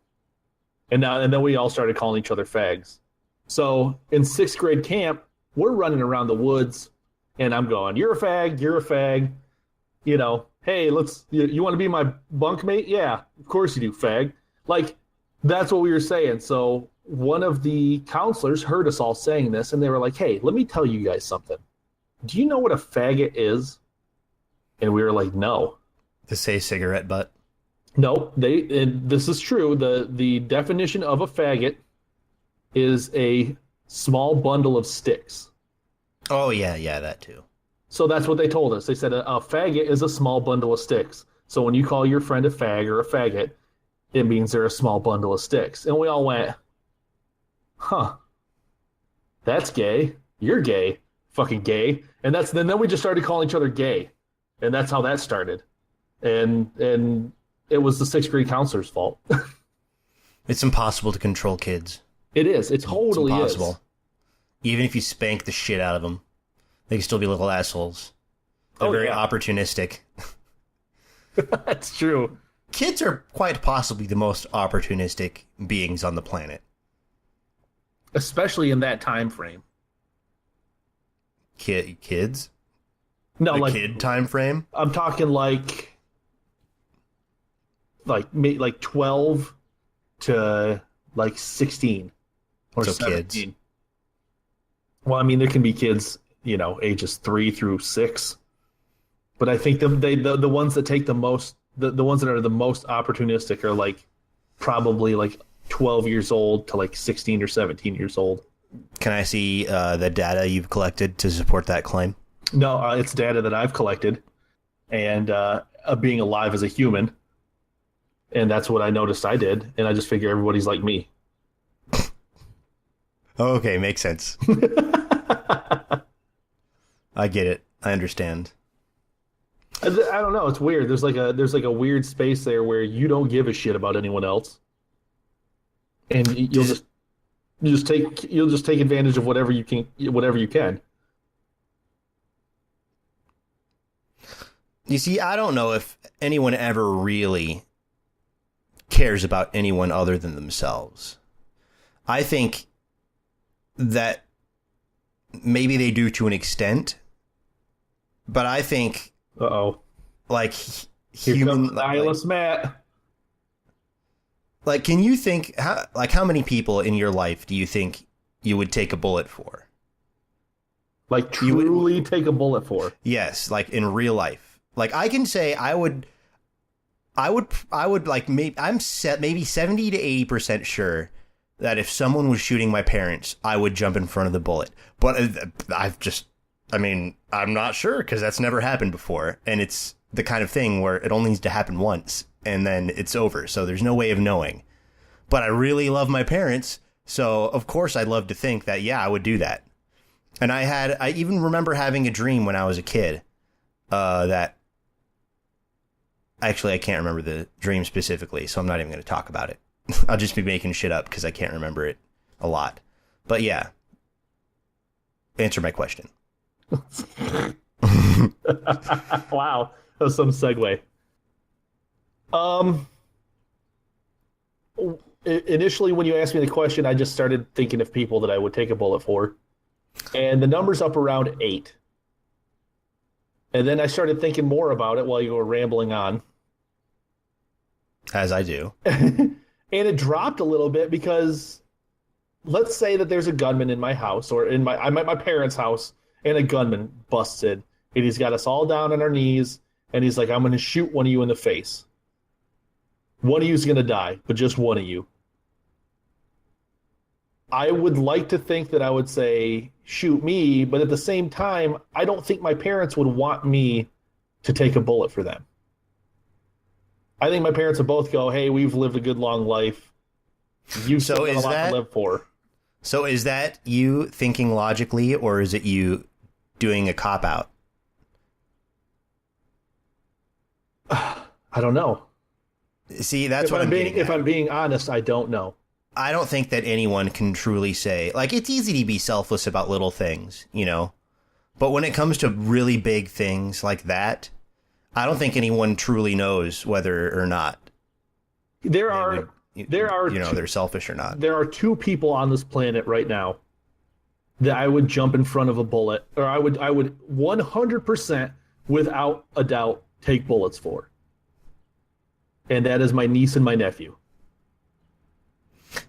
And then we all started calling each other fags. So in 6th grade camp, we're running around the woods, and I'm going, you're a fag, you're a fag. Hey, you want to be my bunkmate? Yeah, of course you do, fag. Like, that's what we were saying. So one of the counselors heard us all saying this, and they were like, hey, let me tell you guys something. Do you know what a faggot is? And we were like, no. To say cigarette butt? No, this is true. The definition of a faggot is a small bundle of sticks. Oh, yeah, that too. So that's what they told us. They said a faggot is a small bundle of sticks. So when you call your friend a fag or a faggot, it means they're a small bundle of sticks. And we all went, huh, that's gay. You're gay. Fucking gay. And then we just started calling each other gay. And that's how that started. And it was the 6th grade counselor's fault. It's impossible to control kids. It is. It totally it's impossible. is. Even if you spank the shit out of them, they can still be little assholes. They're very opportunistic. That's true. Kids are quite possibly the most opportunistic beings on the planet. Especially in that time frame. Kids? No, the like kid time frame? I'm talking like 12 to like 16 or so 17. Kids. Well, I mean, there can be kids, ages 3 through 6. But I think the ones that take the most, the ones that are the most opportunistic are like probably like 12 years old to like 16 or 17 years old. Can I see the data you've collected to support that claim? No, it's data that I've collected and being alive as a human. And that's what I noticed I did. And I just figure everybody's like me. Okay, makes sense. I get it. I understand. I don't know. It's weird. There's like a weird space there where you don't give a shit about anyone else, and you'll just take advantage of whatever you can. You see, I don't know if anyone ever really cares about anyone other than themselves. I think that maybe they do to an extent, but I think like human nihilist Matt. Like, can you think how many people in your life do you think you would take a bullet for? Like truly take a bullet for? Yes, like in real life. Like I can say I would like I'm set maybe 70 to 80% sure that if someone was shooting my parents, I would jump in front of the bullet. But I'm not sure because that's never happened before. And it's the kind of thing where it only needs to happen once and then it's over. So there's no way of knowing. But I really love my parents. So, of course, I'd love to think that, yeah, I would do that. And I even remember having a dream when I was a kid that actually I can't remember the dream specifically. So I'm not even going to talk about it. I'll just be making shit up because I can't remember it a lot. But yeah, answer my question. Wow, that was some segue. Initially, when you asked me the question, I just started thinking of people that I would take a bullet for, and the number's up around 8. And then I started thinking more about it while you were rambling on. As I do. And it dropped a little bit because let's say that there's a gunman in my house or I'm at my parents' house and a gunman busts in and he's got us all down on our knees and he's like, I'm going to shoot one of you in the face. One of you's going to die, but just one of you. I would like to think that I would say, shoot me, but at the same time, I don't think my parents would want me to take a bullet for them. I think my parents would both go, hey, we've lived a good long life. You've still got a lot to live for. So is that you thinking logically, or is it you doing a cop-out? I don't know. See, that's what I'm getting at. If I'm being honest, I don't know. I don't think that anyone can truly say, like, it's easy to be selfless about little things, you know? But when it comes to really big things like that, I don't think anyone truly knows whether or not they're selfish or not. There are 2 people on this planet right now that I would jump in front of a bullet, or I would 100% without a doubt take bullets for. And that is my niece and my nephew.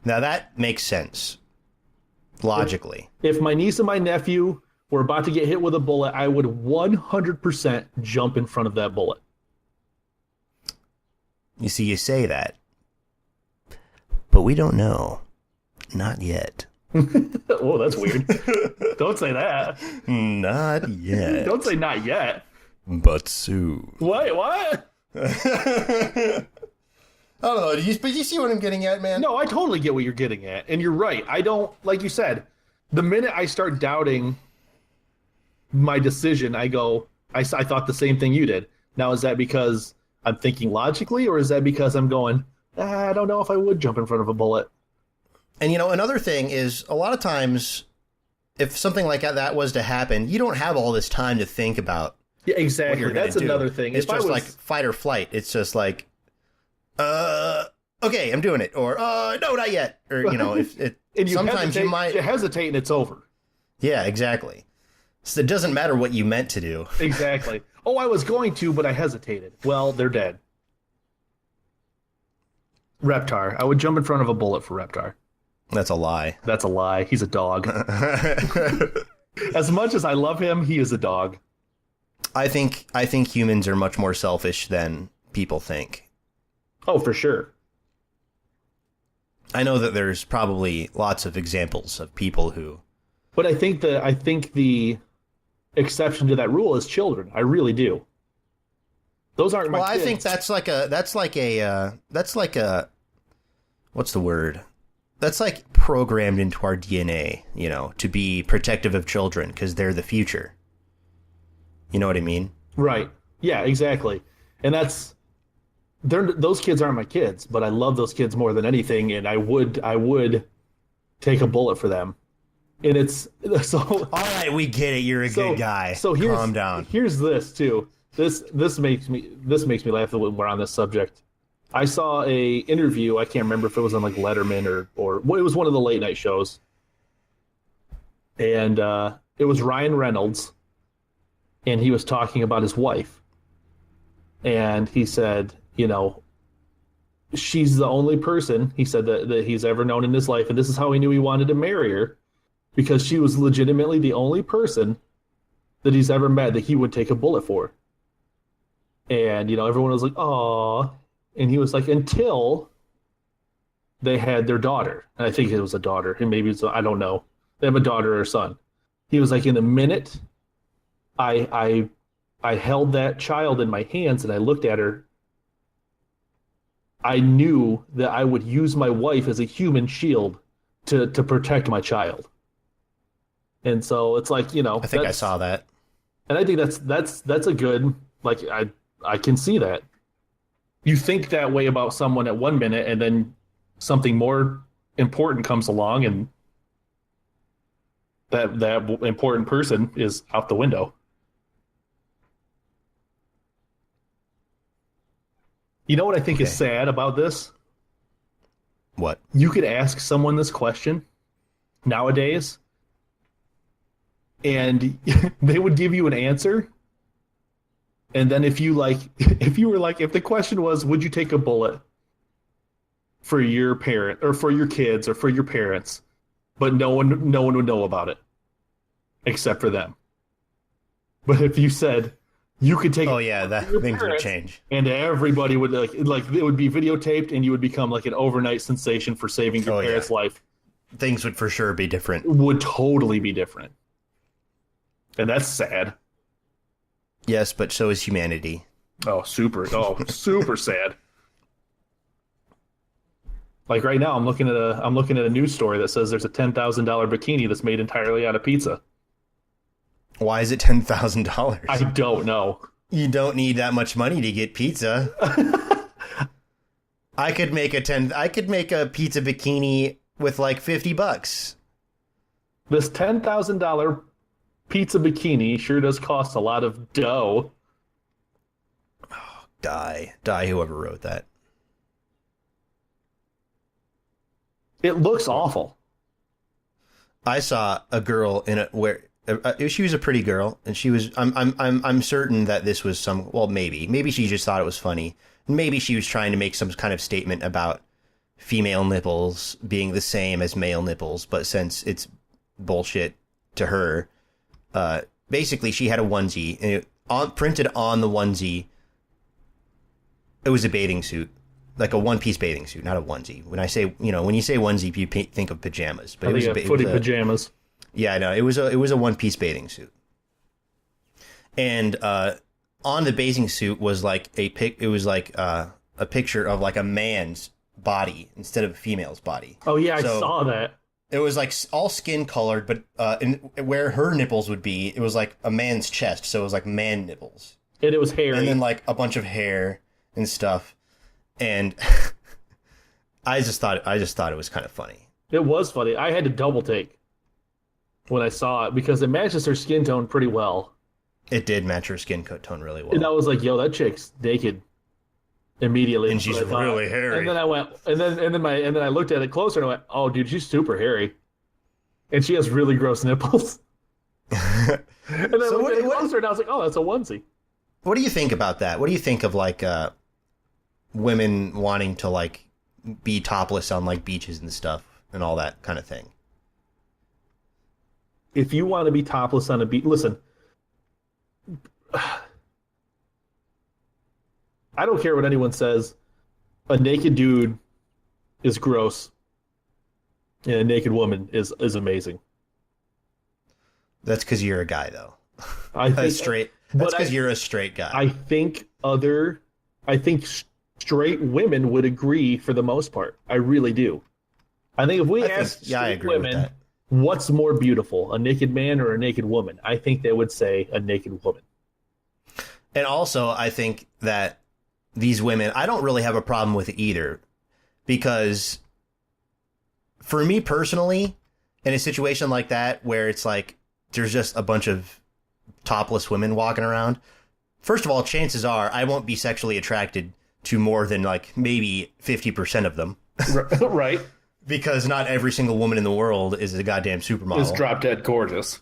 Now that makes sense. Logically. If my niece and my nephew were about to get hit with a bullet, I would 100% jump in front of that bullet. You see, you say that. But we don't know. Not yet. Oh, that's weird. Don't say that. Not yet. Don't say not yet. But soon. What? I don't know. But you see what I'm getting at, man? No, I totally get what you're getting at. And you're right. I don't, like you said, the minute I start doubting my decision, I go, I thought the same thing you did. Now, is that because I'm thinking logically, or is that because I'm going, I don't know if I would jump in front of a bullet? And, you know, another thing is a lot of times if something like that was to happen, you don't have all this time to think about. Yeah, exactly. That's another thing. It's just like fight or flight. It's just like, okay, I'm doing it. Or, no, not yet. Or, you know, if it, sometimes you might hesitate and it's over. Yeah, exactly. So it doesn't matter what you meant to do. Exactly. Oh, I was going to, but I hesitated. Well, they're dead. Reptar. I would jump in front of a bullet for Reptar. That's a lie. That's a lie. He's a dog. As much as I love him, he is a dog. I think humans are much more selfish than people think. Oh, for sure. I know that there's probably lots of examples of people who. But I think the exception to that rule is children. I really do. Those aren't my kids. I think that's like a what's the word? That's like programmed into our DNA, you know, to be protective of children because they're the future. You know what I mean? Right. Yeah, exactly. And those kids aren't my kids, but I love those kids more than anything, and I would take a bullet for them. And it's so. All right, we get it. You're a good guy. So calm down. Here's this too. This makes me laugh when we're on this subject. I saw a interview. I can't remember if it was on like Letterman or it was one of the late night shows, and it was Ryan Reynolds, and he was talking about his wife, and he said, you know, she's the only person he said that he's ever known in his life, and this is how he knew he wanted to marry her, because she was legitimately the only person that he's ever met that he would take a bullet for. And, you know, everyone was like, "Aw." And he was like, until they had their daughter. And I think it was a daughter. And maybe it's, I don't know. They have a daughter or a son. He was like, in the minute I held that child in my hands and I looked at her, I knew that I would use my wife as a human shield to protect my child. And so it's like, you know, I think I saw that. And I think that's a good, like, I can see that. You think that way about someone at 1 minute, and then something more important comes along, and that important person is out the window. You know what I think is sad about this? What? You could ask someone this question nowadays, and they would give you an answer. And then if the question was, would you take a bullet for your parent or for your kids or for your parents? But no one would know about it except for them. But if you said you could take, things would change, and everybody would like it would be videotaped, and you would become like an overnight sensation for saving your parents' life. Things would for sure be different. Would totally be different, and that's sad. Yes, but so is humanity. Super sad. Like right now, I'm looking at a news story that says there's a $10,000 bikini that's made entirely out of pizza. Why is it $10,000? I don't know. You don't need that much money to get pizza. I could make a pizza bikini with like $50. This $10,000 pizza bikini sure does cost a lot of dough. Oh, die whoever wrote that. It looks awful. I saw a girl she was a pretty girl, and she was I'm certain that this was maybe she just thought it was funny. Maybe she was trying to make some kind of statement about female nipples being the same as male nipples, but since it's bullshit to her, basically she had a onesie, and printed on the onesie, it was a bathing suit, like a one-piece bathing suit, not a onesie. When you say onesie, you think of pajamas, but footy pajamas. Yeah, I know, it was a one-piece bathing suit, and on the bathing suit was like it was like a picture of like a man's body instead of a female's body. Oh yeah, I saw that. It was like all skin colored, but where her nipples would be, it was like a man's chest, so it was like man nipples. And it was hairy. And then like a bunch of hair and stuff. And I just thought it was kind of funny. It was funny. I had to double take when I saw it because it matches her skin tone pretty well. It did match her skin tone really well. And I was like, yo, that chick's naked immediately. And she's really hairy. And then I went and then I looked at it closer and I went, oh dude, she's super hairy. And she has really gross nipples. And then I looked at it closer and I was like, oh, that's a onesie. What do you think about that? What do you think of like women wanting to like be topless on like beaches and stuff and all that kind of thing? If you want to be topless on a beach, listen, I don't care what anyone says. A naked dude is gross, and a naked woman is amazing. That's because you're a guy, though. I think straight. That's because you're a straight guy. I think straight women would agree for the most part. I really do. I think if we asked straight women, what's more beautiful, a naked man or a naked woman? I think they would say a naked woman. And also, I think that these women, I don't really have a problem with it either, because for me personally, in a situation like that where it's like there's just a bunch of topless women walking around, first of all, chances are I won't be sexually attracted to more than like maybe 50% of them. Right. Because not every single woman in the world is a goddamn supermodel. Is drop dead gorgeous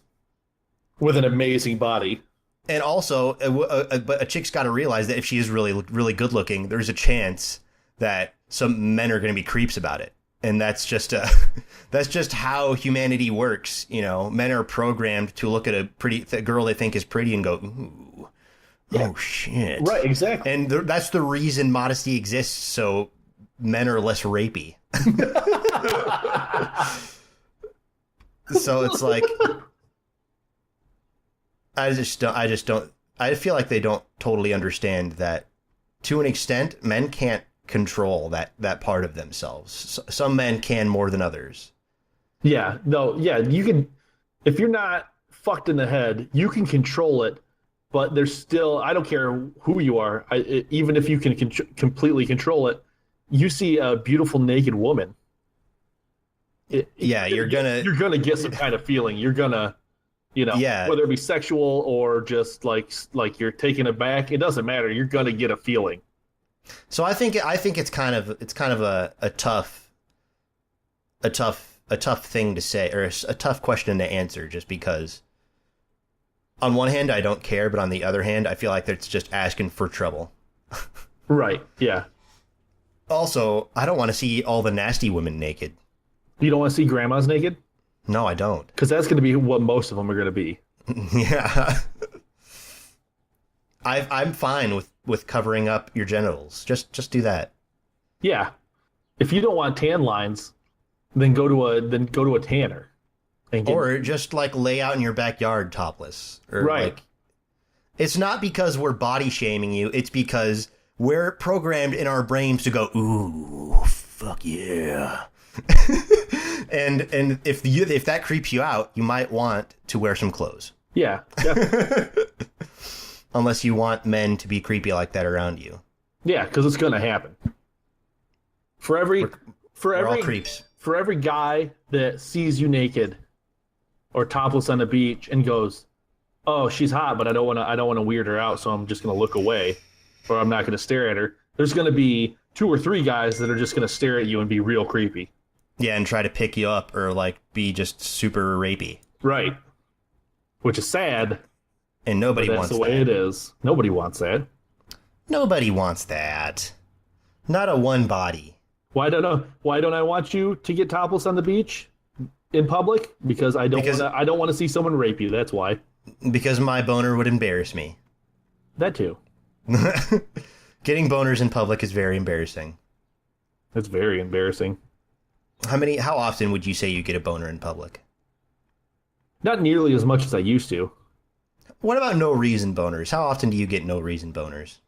with an amazing body. And also, but a chick's got to realize that if she is really, really good looking, there's a chance that some men are going to be creeps about it. And that's just how humanity works. You know, men are programmed to look at a girl they think is pretty and go, ooh, yeah. Oh shit. Right, exactly. And that's the reason modesty exists, so men are less rapey. So it's like, I feel like they don't totally understand that to an extent, men can't control that part of themselves. Some men can more than others. Yeah, no, yeah, you can, if you're not fucked in the head, you can control it, but there's still, I don't care who you are, even if you can completely control it, you see a beautiful naked woman. You're gonna get some kind of feeling. You're gonna, whether it be sexual or just like you're taken aback, it doesn't matter. You're gonna get a feeling. So I think it's kind of a tough thing to say, or a tough question to answer, just because on one hand I don't care, but on the other hand I feel like it's just asking for trouble. Right. Yeah. Also, I don't want to see all the nasty women naked. You don't want to see grandmas naked? No, I don't. Because that's going to be what most of them are going to be. Yeah. I'm fine with covering up your genitals. Just do that. Yeah. If you don't want tan lines, then go to a tanner. Or just like lay out in your backyard topless. Or right. Like, it's not because we're body shaming you. It's because we're programmed in our brains to go, ooh, fuck yeah. and if that creeps you out, you might want to wear some clothes. Yeah. Unless you want men to be creepy like that around you. Yeah, because it's gonna happen. We're all creeps. For every guy that sees you naked or topless on the beach and goes, "Oh, she's hot, but I don't want to weird her out, so I'm just gonna look away, or I'm not gonna stare at her." There's gonna be 2 or 3 guys that are just gonna stare at you and be real creepy. Yeah, and try to pick you up or like be just super rapey. Right. Which is sad. And nobody wants that. That's the way it is. Nobody wants that. Nobody wants that. Not a one body. Why don't I want you to get topless on the beach in public? Because I don't want to see someone rape you. That's why. Because my boner would embarrass me. That too. Getting boners in public is very embarrassing. It's very embarrassing. How often would you say you get a boner in public? Not nearly as much as I used to. What about no reason boners? How often do you get no reason boners?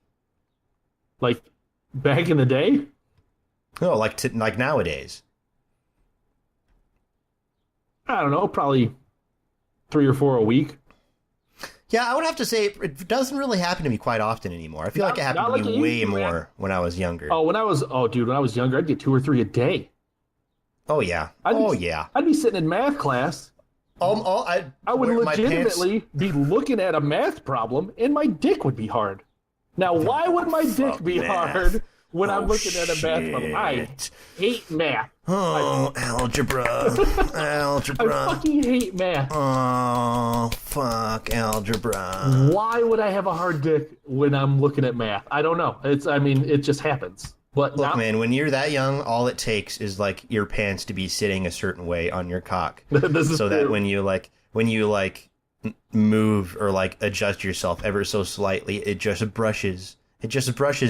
Like back in the day? No, like nowadays. I don't know, probably 3 or 4 a week. Yeah, I would have to say it doesn't really happen to me quite often anymore. I feel like it happened to me way more when I was younger. Oh, when I was younger, I'd get 2 or 3 a day. Oh yeah. I'd be sitting in math class. I would legitimately be looking at a math problem, and my dick would be hard. Now, why would my dick be hard when I'm looking at a math problem? I hate math. Oh, algebra. Algebra. I fucking hate math. Oh, fuck algebra. Why would I have a hard dick when I'm looking at math? I don't know. It just happens. But look, man, when you're that young, all it takes is like your pants to be sitting a certain way on your cock, so that when you move or like adjust yourself ever so slightly, it just brushes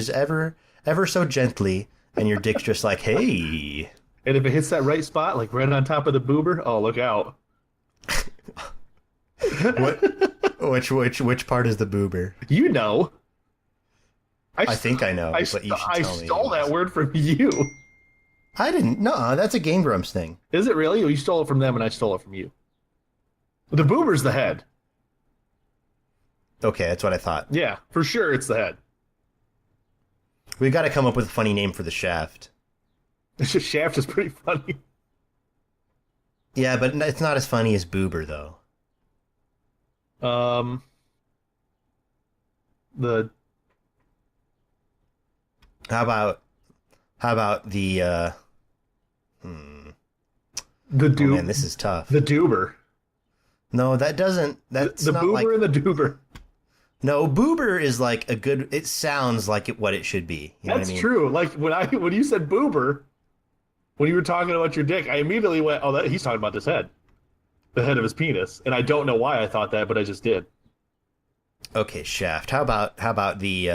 ever so gently, and your dick's just like, hey. And if it hits that right spot, like right on top of the boober, oh, look out. Which part is the boober? You know. I think I know, but you should tell me. I stole that word from you. I didn't. No, that's a Game Grumps thing. Is it really? Or you stole it from them and I stole it from you? The boober's the head. Okay, that's what I thought. Yeah, for sure it's the head. We've got to come up with a funny name for the shaft. Shaft is pretty funny. Yeah, but it's not as funny as boober, though. How about the The doob. Oh man, this is tough. The doober. No, that's the not boober like, and the doober. No, boober is like a good. It sounds like what it should be. You know That's what I mean? true. Like when you said boober, when you were talking about your dick, I immediately went, "Oh, he's talking about this head, the head of his penis." And I don't know why I thought that, but I just did. Okay, shaft. How about the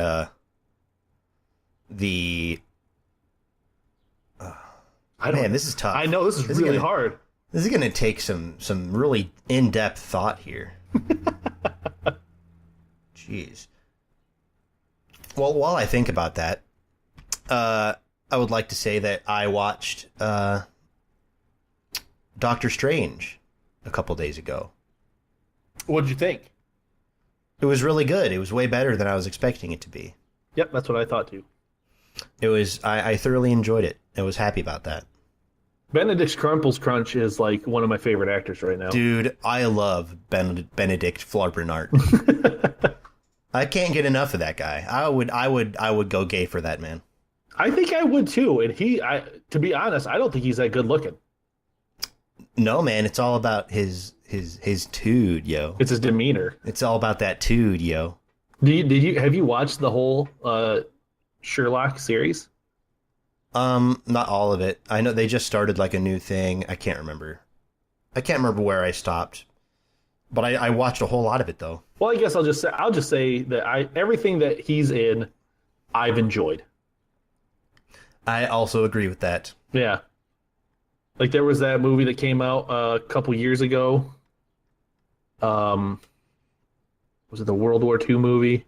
man, this is tough. I know this is really hard. This is gonna take some really in-depth thought here. Jeez. Well, while I think about that, I would like to say that I watched Doctor Strange a couple days ago. What'd you think? It was really good. It was way better than I was expecting it to be. Yep, that's what I thought too. It was. I thoroughly enjoyed it. I was happy about that. Benedict Crumples Crunch is like one of my favorite actors right now. Dude, I love Benedict Flarbernart. I can't get enough of that guy. I would go gay for that man. I think I would too. And to be honest, I don't think he's that good looking. No, man, it's all about his tood, yo. It's his demeanor. It's all about that tood, yo. Have you watched the whole Sherlock series? Not all of it. I know they just started like a new thing. I can't remember where I stopped. But I watched a whole lot of it though. Well, I guess I'll just say that everything that he's in, I've enjoyed. I also agree with that. Yeah. Like there was that movie that came out a couple years ago. Was it the World War II movie?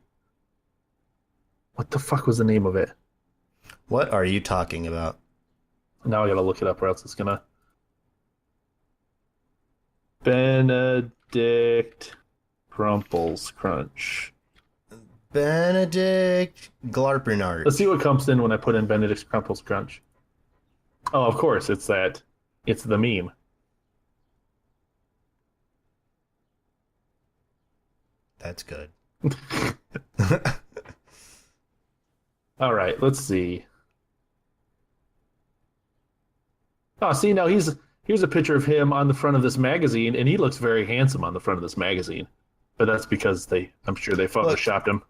What the fuck was the name of it? What are you talking about? Now I gotta look it up or else it's gonna... Benedict Crumples Crunch. Benedict Glarpernart. Let's see what comes in when I put in Benedict Crumples Crunch. Oh, of course, it's that. It's the meme. That's good. All right, let's see. Oh, see, now here's a picture of him on the front of this magazine, and he looks very handsome on the front of this magazine. But that's because I'm sure they photoshopped him.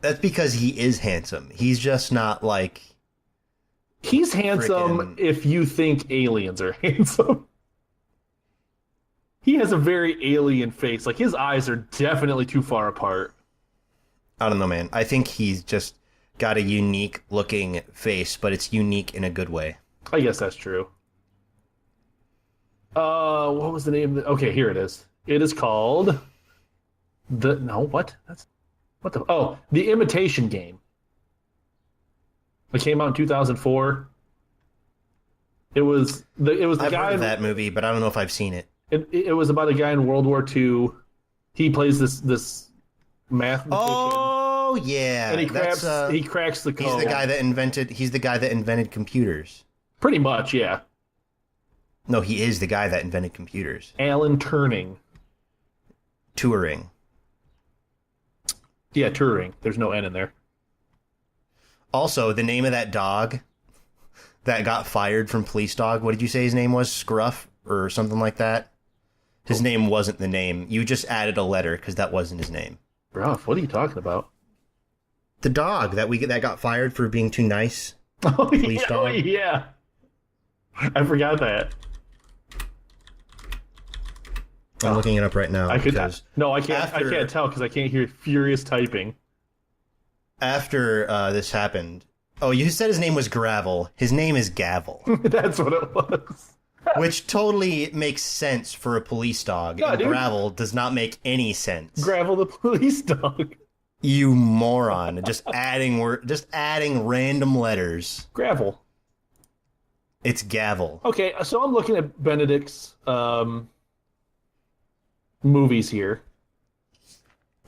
That's because he is handsome. He's just not like... He's handsome if you think aliens are handsome. He has a very alien face. Like, his eyes are definitely too far apart. I don't know, man. I think he's just got a unique looking face, but it's unique in a good way. I guess that's true. What was the name? Okay, here it is. It is called The Imitation Game. It came out in 2004. It was the I've guy heard of that movie, but I don't know if I've seen it. It was about a guy in World War II. He plays this mathematician. Oh yeah, And he cracks the code. He's the guy that invented computers. Pretty much, yeah. No, he is the guy that invented computers. Alan Turing. Turing. Yeah, Turing. There's no N in there. Also, the name of that dog that got fired from Police Dog, what did you say his name was? Scruff or something like that? His name wasn't the name. You just added a letter because that wasn't his name. Bruh, what are you talking about? The dog that got fired for being too nice. Police dog. Yeah. I forgot that. I'm looking it up right now. I can't tell because I can't hear furious typing. After this happened, you said his name was Gravel. His name is Gavel. That's what it was. Which totally makes sense for a police dog. Yeah, and dude. Gravel does not make any sense. Gravel the police dog. You moron! Just adding random letters. Gravel. It's Gavel. Okay, so I'm looking at Benedict's movies here,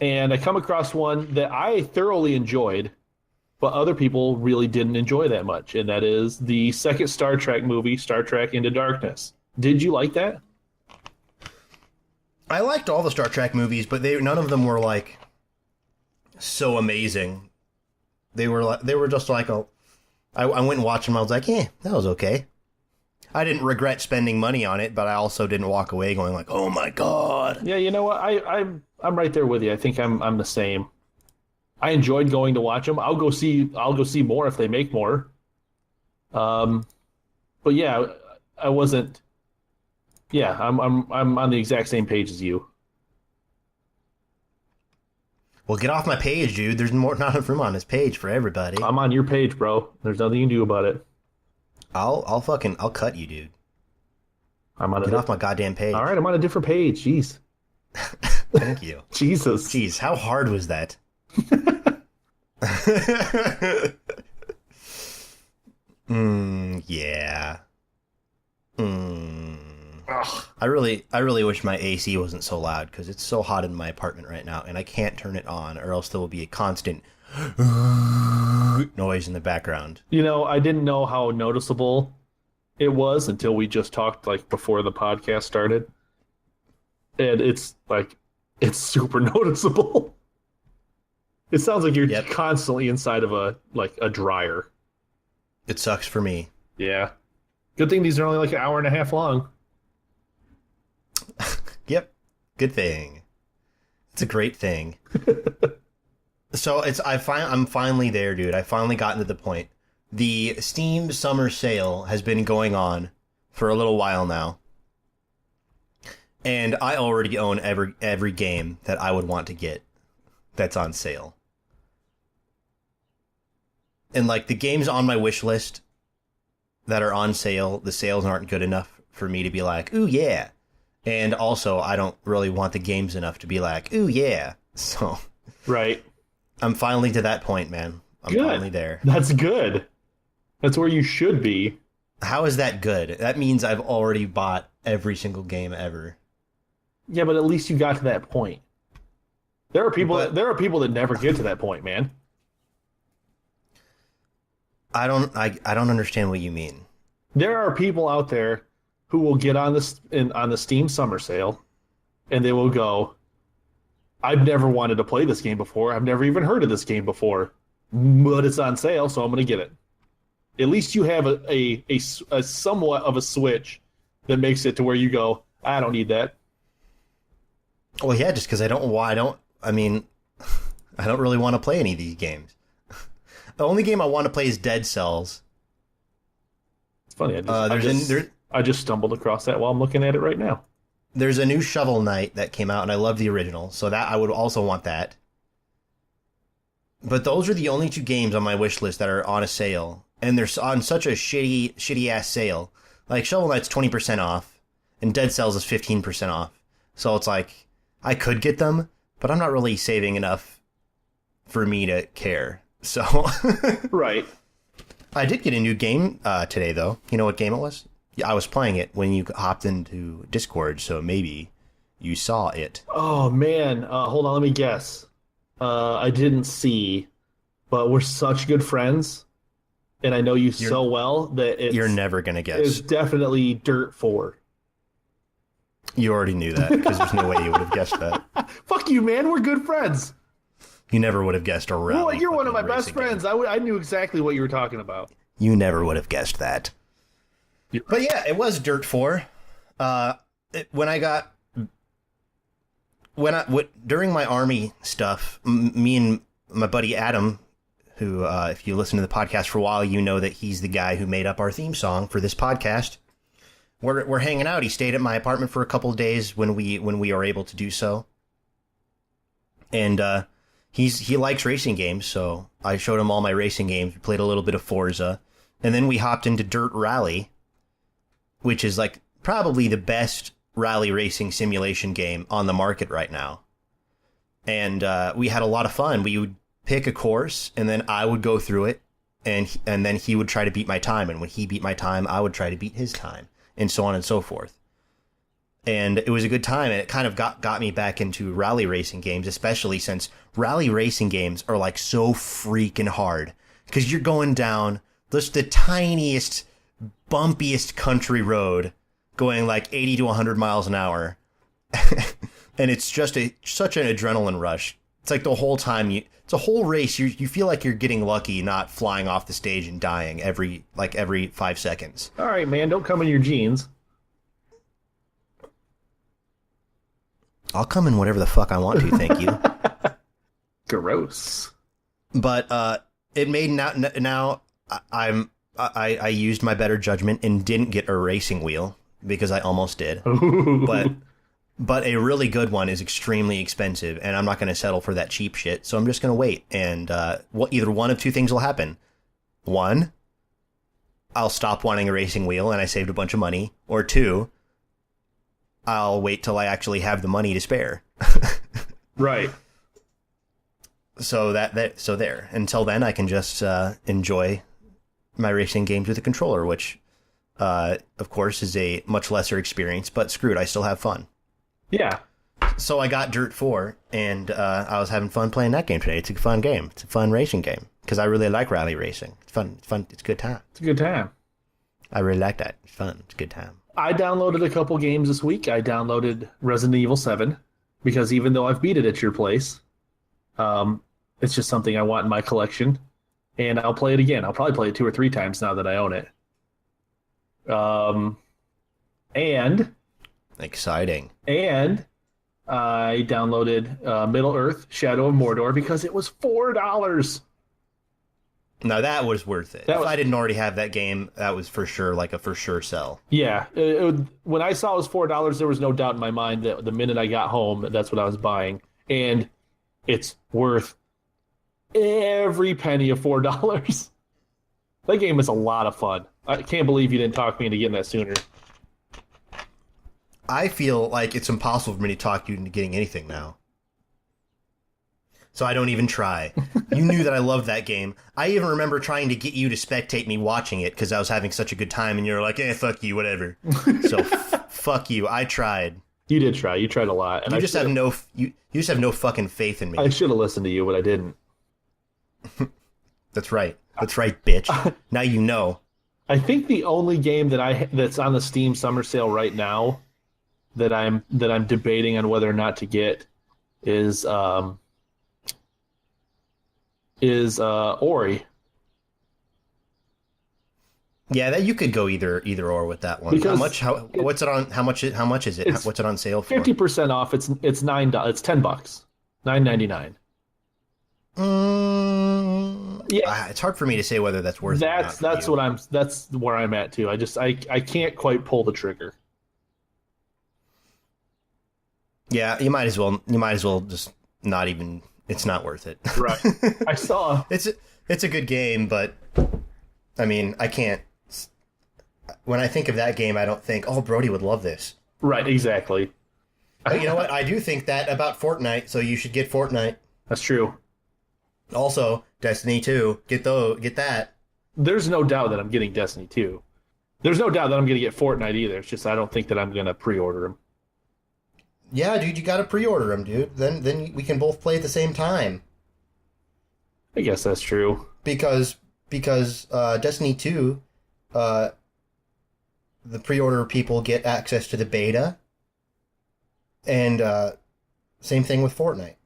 and I come across one that I thoroughly enjoyed, but other people really didn't enjoy that much, and that is the second Star Trek movie, Star Trek Into Darkness. Did you like that? I liked all the Star Trek movies, but none of them were like so amazing. They were just like I went and watched them. I was like, that was okay. I didn't regret spending money on it, but I also didn't walk away going like, oh my god. Yeah, you know what? I'm right there with you. I think I'm the same. I enjoyed going to watch them. I'll go see more if they make more. But yeah, I wasn't. Yeah, I'm on the exact same page as you. Well, get off my page, dude. There's not enough room on this page for everybody. I'm on your page, bro. There's nothing you can do about it. I'll cut you, dude. Get off my goddamn page. All right, I'm on a different page. Jeez. Thank you. Jesus. Jeez, how hard was that? Yeah. Ugh. I really wish my AC wasn't so loud because it's so hot in my apartment right now, and I can't turn it on, or else there will be a constant noise in the background. You know, I didn't know how noticeable it was until we just talked like before the podcast started, and it's super noticeable. It sounds like you're constantly inside of a dryer. It sucks for me. Yeah. Good thing these are only like an hour and a half long. Yep. Good thing. It's a great thing. So I'm finally there, dude. I finally gotten to the point. The Steam summer sale has been going on for a little while now. And I already own every game that I would want to get that's on sale. And like the games on my wish list that are on sale, the sales aren't good enough for me to be like, ooh yeah. And also I don't really want the games enough to be like, ooh yeah. So right. I'm finally to that point, man. I'm finally there. That's good. That's where you should be. How is that good? That means I've already bought every single game ever. Yeah, but at least you got to that point. There are people that never get to that point, man. I don't understand what you mean. There are people out there who will get on the Steam summer sale, and they will go, I've never wanted to play this game before. I've never even heard of this game before, but it's on sale, so I'm going to get it. At least you have a somewhat of a switch that makes it to where you go, I don't need that. Well, yeah, just because I don't really want to play any of these games. The only game I want to play is Dead Cells. It's funny. I just stumbled across that while I'm looking at it right now. There's a new Shovel Knight that came out, and I love the original, so that I would also want that. But those are the only two games on my wish list that are on a sale, and they're on such a shitty ass sale. Like Shovel Knight's 20% off, and Dead Cells is 15% off. So it's like I could get them, but I'm not really saving enough for me to care. So Right. I did get a new game today, though. You know what game it was? Yeah, I was playing it when you hopped into Discord, so maybe you saw it. Oh, man. Hold on, let me guess. I didn't see, but we're such good friends, and I know you so well that you're never going to guess. It's definitely Dirt 4. You already knew that, because there's no way you would have guessed that. Fuck you, man. We're good friends. You never would have guessed a rally. Well, you're one of my best racing friends. game. I knew exactly what you were talking about. You never would have guessed that. But yeah, it was Dirt 4. During my army stuff, me and my buddy Adam, who, if you listen to the podcast for a while, you know that he's the guy who made up our theme song for this podcast. We're hanging out. He stayed at my apartment for a couple of days when we are able to do so. And he likes racing games, so I showed him all my racing games. We played a little bit of Forza, and then we hopped into Dirt Rally, which is like probably the best rally racing simulation game on the market right now. And we had a lot of fun. We would pick a course, and then I would go through it, and then he would try to beat my time. And when he beat my time, I would try to beat his time, and so on and so forth. And it was a good time, and it kind of got me back into rally racing games, especially since rally racing games are like so freaking hard. Because you're going down just the tiniest, bumpiest country road going like 80 to 100 miles an hour. And it's just such an adrenaline rush. It's like the whole time it's a whole race. You feel like you're getting lucky, not flying off the stage and dying every 5 seconds. All right, man, don't come in your jeans. I'll come in whatever the fuck I want to, thank you. Gross. But it made now I used my better judgment and didn't get a racing wheel because I almost did. But a really good one is extremely expensive, and I'm not going to settle for that cheap shit. So I'm just going to wait, and either one of two things will happen. One, I'll stop wanting a racing wheel, and I saved a bunch of money. Or two, I'll wait till I actually have the money to spare. Right. So so there. Until then, I can just enjoy my racing games with a controller, which, of course, is a much lesser experience. But screw it, I still have fun. Yeah. So I got Dirt 4, and I was having fun playing that game today. It's a fun game. It's a fun racing game because I really like rally racing. It's fun. It's fun. It's a good time. It's a good time. I really like that. It's fun. It's a good time. I downloaded a couple games this week. I downloaded Resident Evil 7 because even though I've beat it at your place, it's just something I want in my collection, and I'll play it again. I'll probably play it 2 or 3 times now that I own it. And exciting. And I downloaded Middle Earth: Shadow of Mordor because it was $4. Now that was worth it. If I didn't already have that game, that was for sure like a for sure sell. Yeah, when I saw it was $4, there was no doubt in my mind that the minute I got home, that's what I was buying, and it's worth every penny of $4. That game is a lot of fun. I can't believe you didn't talk me into getting that sooner. I feel like it's impossible for me to talk you into getting anything now. So I don't even try. You knew that I loved that game. I even remember trying to get you to spectate me watching it because I was having such a good time, and you're like, fuck you, whatever. So fuck you. I tried. You did try. You tried a lot. And you just have no fucking faith in me. I should have listened to you, but I didn't. That's right. That's right, bitch. Now you know. I think the only game that's on the Steam Summer Sale right now that I'm debating on whether or not to get is Ori. Yeah, that you could go either or with that one. Because what's it on? How much is it? What's it on sale for? 50% off. It's $9. It's $10. $9.99. Yeah, it's hard for me to say whether that's worth it. That's where I'm at too. I can't quite pull the trigger. Yeah, you might as well just not even. It's not worth it. Right. I saw it's a good game, but I mean, I can't. When I think of that game, I don't think, oh, Brody would love this. Right, exactly. But you know what? I do think that about Fortnite, so you should get Fortnite. That's true. Also, Destiny 2. Get that. There's no doubt that I'm getting Destiny 2. There's no doubt that I'm going to get Fortnite either. It's just I don't think that I'm going to pre-order them. Yeah, dude, you gotta pre-order them, dude. Then we can both play at the same time. I guess that's true. Because Destiny 2, the pre-order people get access to the beta, and same thing with Fortnite.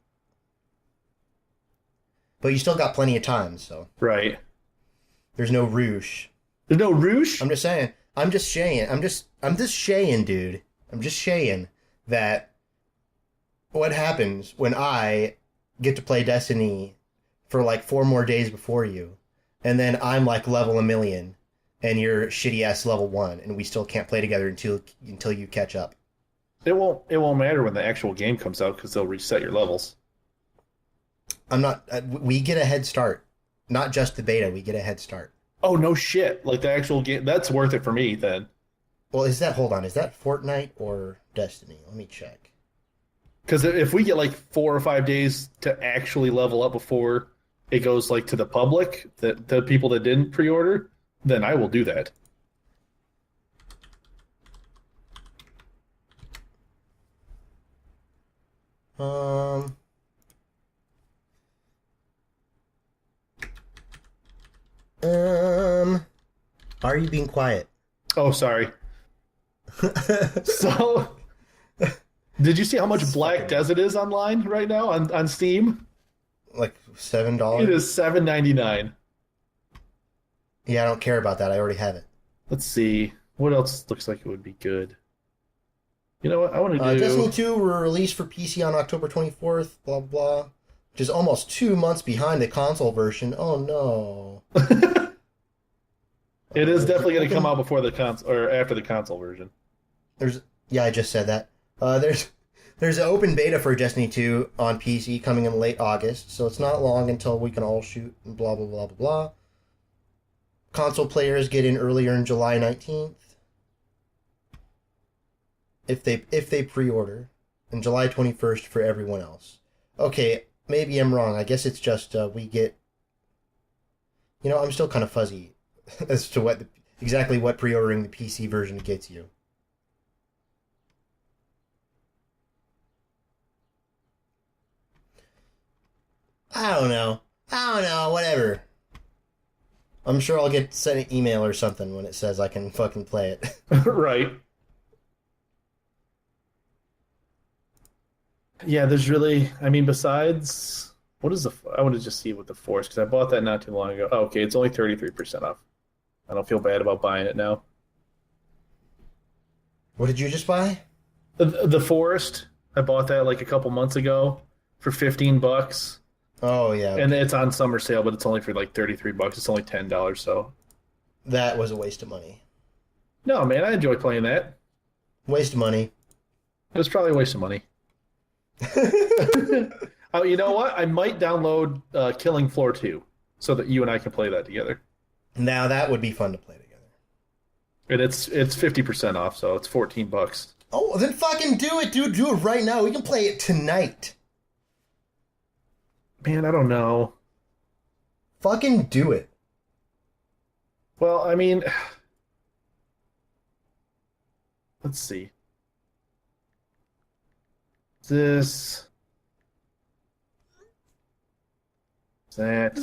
But you still got plenty of time, so Right. there's no rush. There's no Rouge? I'm just saying, dude. I'm just saying that what happens when I get to play Destiny for like 4 more days before you, and then I'm like level 1,000,000, and you're shitty ass level 1, and we still can't play together until you catch up. It won't matter when the actual game comes out because they'll reset your levels. We get a head start, not just the beta. We get a head start. Oh, no shit. Like the actual game. That's worth it for me then. Well, hold on, is that Fortnite or Destiny? Let me check. Because if we get like 4 or 5 days to actually level up before it goes like to the public, the people that didn't pre-order, then I will do that. Why are you being quiet? Oh, sorry. So, did you see how much Black Desert is online right now on Steam? Like $7? It is $7.99. Yeah, I don't care about that. I already have it. Let's see. What else looks like it would be good? You know what? I want to do... Destiny 2 were released for PC on October 24th, blah, blah, which is almost 2 months behind the console version. Oh, no. It is definitely going to come out before the console or after the console version. I just said that. There's an open beta for Destiny 2 on PC coming in late August, so it's not long until we can all shoot and blah, blah, blah, blah, blah. Console players get in earlier in July 19th. If they pre-order, and July 21st for everyone else. Okay, maybe I'm wrong. I guess it's just we get... I'm still kind of fuzzy as to exactly what pre-ordering the PC version gets you. I don't know, whatever. I'm sure I'll get sent an email or something when it says I can fucking play it. Right. Yeah, there's really... I mean, besides... I want to just see what the Force, because I bought that not too long ago. Oh, okay, it's only 33% off. I don't feel bad about buying it now. What did you just buy? The Forest. I bought that like a couple months ago for $15. Oh, yeah. Okay. And it's on summer sale, but it's only for like $33. It's only $10, so... That was a waste of money. No, man, I enjoy playing that. Waste of money. It was probably a waste of money. Oh, you know what? I might download Killing Floor 2 so that you and I can play that together. Now that would be fun to play together. And it's 50% off, so it's $14. Oh, then fucking do it, dude. Do it right now. We can play it tonight. Man, I don't know. Fucking do it. Well, I mean... Let's see. That.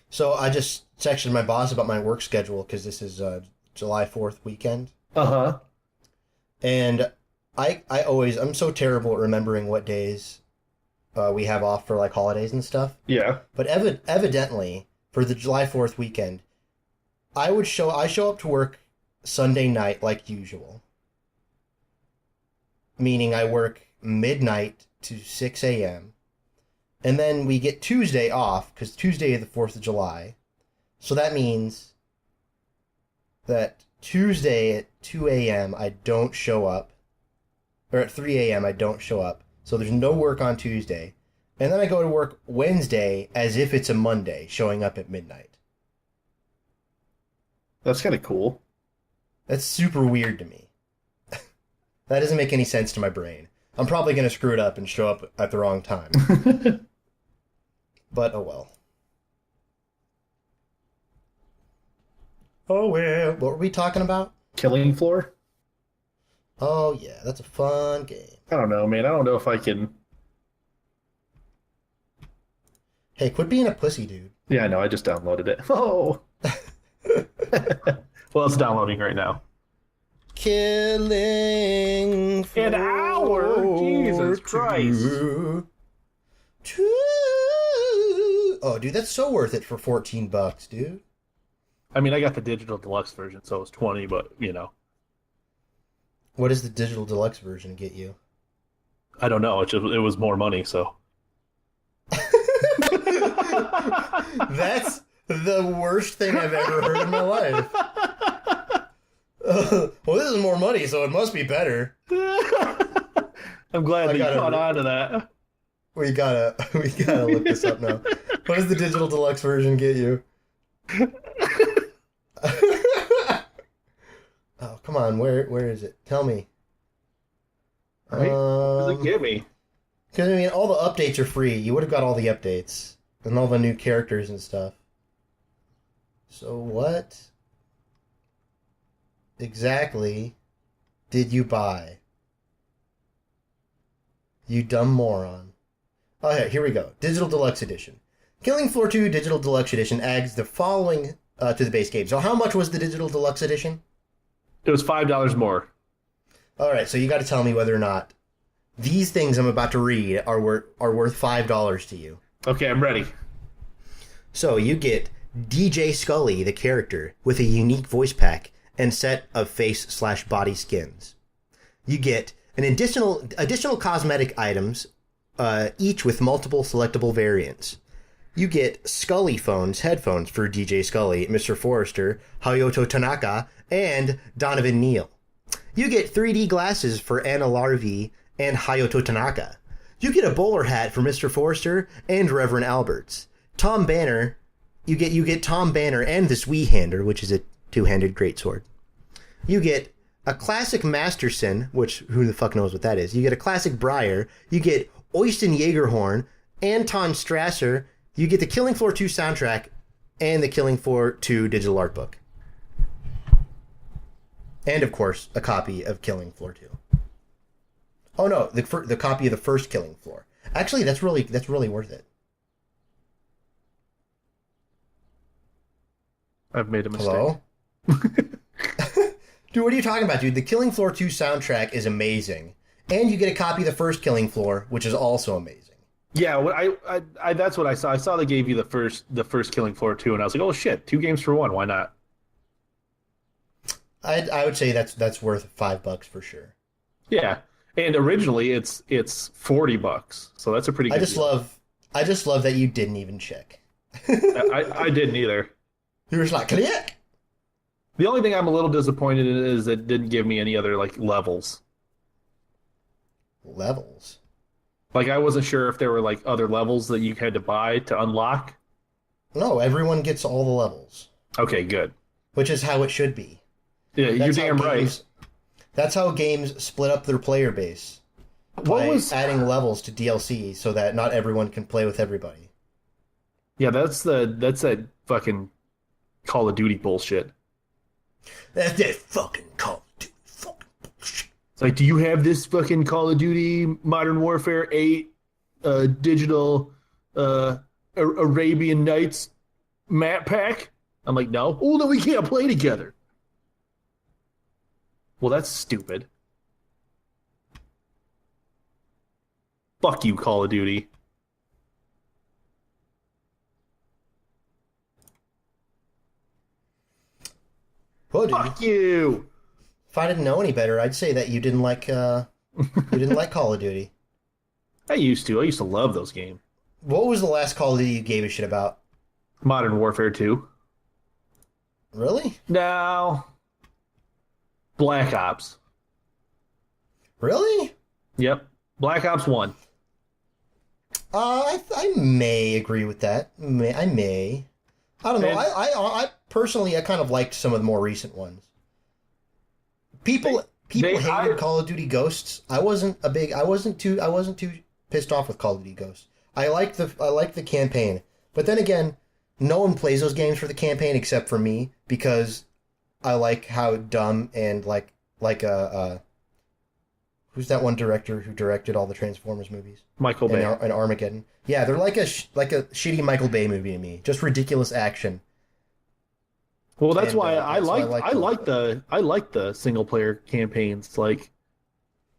So I just texted my boss about my work schedule because this is July 4th weekend. Uh-huh. And I'm so terrible at remembering what days we have off for like holidays and stuff. Yeah. But evidently for the July 4th weekend, I show up to work Sunday night like usual. Meaning I work midnight to 6 a.m. And then we get Tuesday off, because Tuesday is the 4th of July. So that means that Tuesday at 2 a.m. I don't show up. Or at 3 a.m. I don't show up. So there's no work on Tuesday. And then I go to work Wednesday as if it's a Monday, showing up at midnight. That's kind of cool. That's super weird to me. That doesn't make any sense to my brain. I'm probably going to screw it up and show up at the wrong time. But, oh well. Oh well. What were we talking about? Killing Floor? Oh yeah, that's a fun game. I don't know, man. I don't know if I can... Hey, quit being a pussy, dude. Yeah, I know. I just downloaded it. Oh! Well, it's downloading right now. Killing An hour? Jesus Christ. Oh, dude, that's so worth it for $14, dude. I mean, I got the digital deluxe version, so it's 20, but, you know. What does the digital deluxe version get you? I don't know. It was more money, so. That's the worst thing I've ever heard in my life. Well, this is more money, so it must be better. I'm glad that you caught on to that. We gotta look this up now. What does the digital deluxe version get you? Oh, come on, where is it? Tell me. Right? What does it give me? Because, I mean, all the updates are free. You would have got all the updates. And all the new characters and stuff. So what exactly did you buy? You dumb moron. Oh, yeah, here we go. Digital Deluxe Edition. Killing Floor 2 Digital Deluxe Edition adds the following to the base game. So how much was the Digital Deluxe Edition? It was $5 more. All right, so you got to tell me whether or not these things I'm about to read are worth $5 to you. Okay, I'm ready. So you get DJ Scully, the character, with a unique voice pack and set of face/body skins. You get an additional cosmetic items, each with multiple selectable variants. You get Scully headphones for DJ Scully, Mr. Forrester, Hayato Tanaka, and Donovan Neal. You get 3D glasses for Anna Larvey and Hayato Tanaka. You get a bowler hat for Mr. Forrester and Reverend Alberts. Tom Banner, you get Tom Banner and the Zweihander, which is a two-handed greatsword. You get a classic Masterson, which who the fuck knows what that is. You get a classic Briar. You get Oysten Jaegerhorn, Anton Strasser. You get the Killing Floor 2 soundtrack and the Killing Floor 2 digital art book. And of course, a copy of Killing Floor 2. Oh no, the copy of the first Killing Floor. Actually, that's really worth it. I've made a mistake. Hello? Dude, what are you talking about, dude? The Killing Floor 2 soundtrack is amazing. And you get a copy of the first Killing Floor, which is also amazing. Yeah, I that's what I saw. I saw they gave you the first Killing Floor 2, and I was like, oh shit, 2 games for 1, why not? I would say that's worth $5 for sure. Yeah. And originally it's $40, so that's a pretty good deal. I just love that you didn't even check. I didn't either. You were just like, click. The only thing I'm a little disappointed in is it didn't give me any other like levels. Levels? Like I wasn't sure if there were like other levels that you had to buy to unlock. No, everyone gets all the levels. Okay, good. Which is how it should be. Yeah, you're damn right. That's how games split up their player base. By adding levels to DLC so that not everyone can play with everybody. Yeah, that's that fucking Call of Duty bullshit. That's that fucking Call of Duty fucking bullshit. It's like, do you have this fucking Call of Duty Modern Warfare 8 digital Arabian Nights map pack? I'm like, no. Oh, then we can't play together. Well, that's stupid. Fuck you, Call of Duty. Well, dude, fuck you. If I didn't know any better, I'd say that you didn't like Call of Duty. I used to love those games. What was the last Call of Duty you gave a shit about? Modern Warfare 2. Really? No. Black Ops. Really? Yep. Black Ops 1. I may agree with that. I may. I don't know. I personally, I kind of liked some of the more recent ones. People They- hated Call of Duty Ghosts. I wasn't too pissed off with Call of Duty Ghosts. I liked the campaign. But then again, no one plays those games for the campaign except for me because I like how dumb and who's that one director who directed all the Transformers movies? Michael Bay. And Armageddon. Yeah, they're like a shitty Michael Bay movie to me. Just ridiculous action. Well, that's And, why I that's why like the single player campaigns. Like,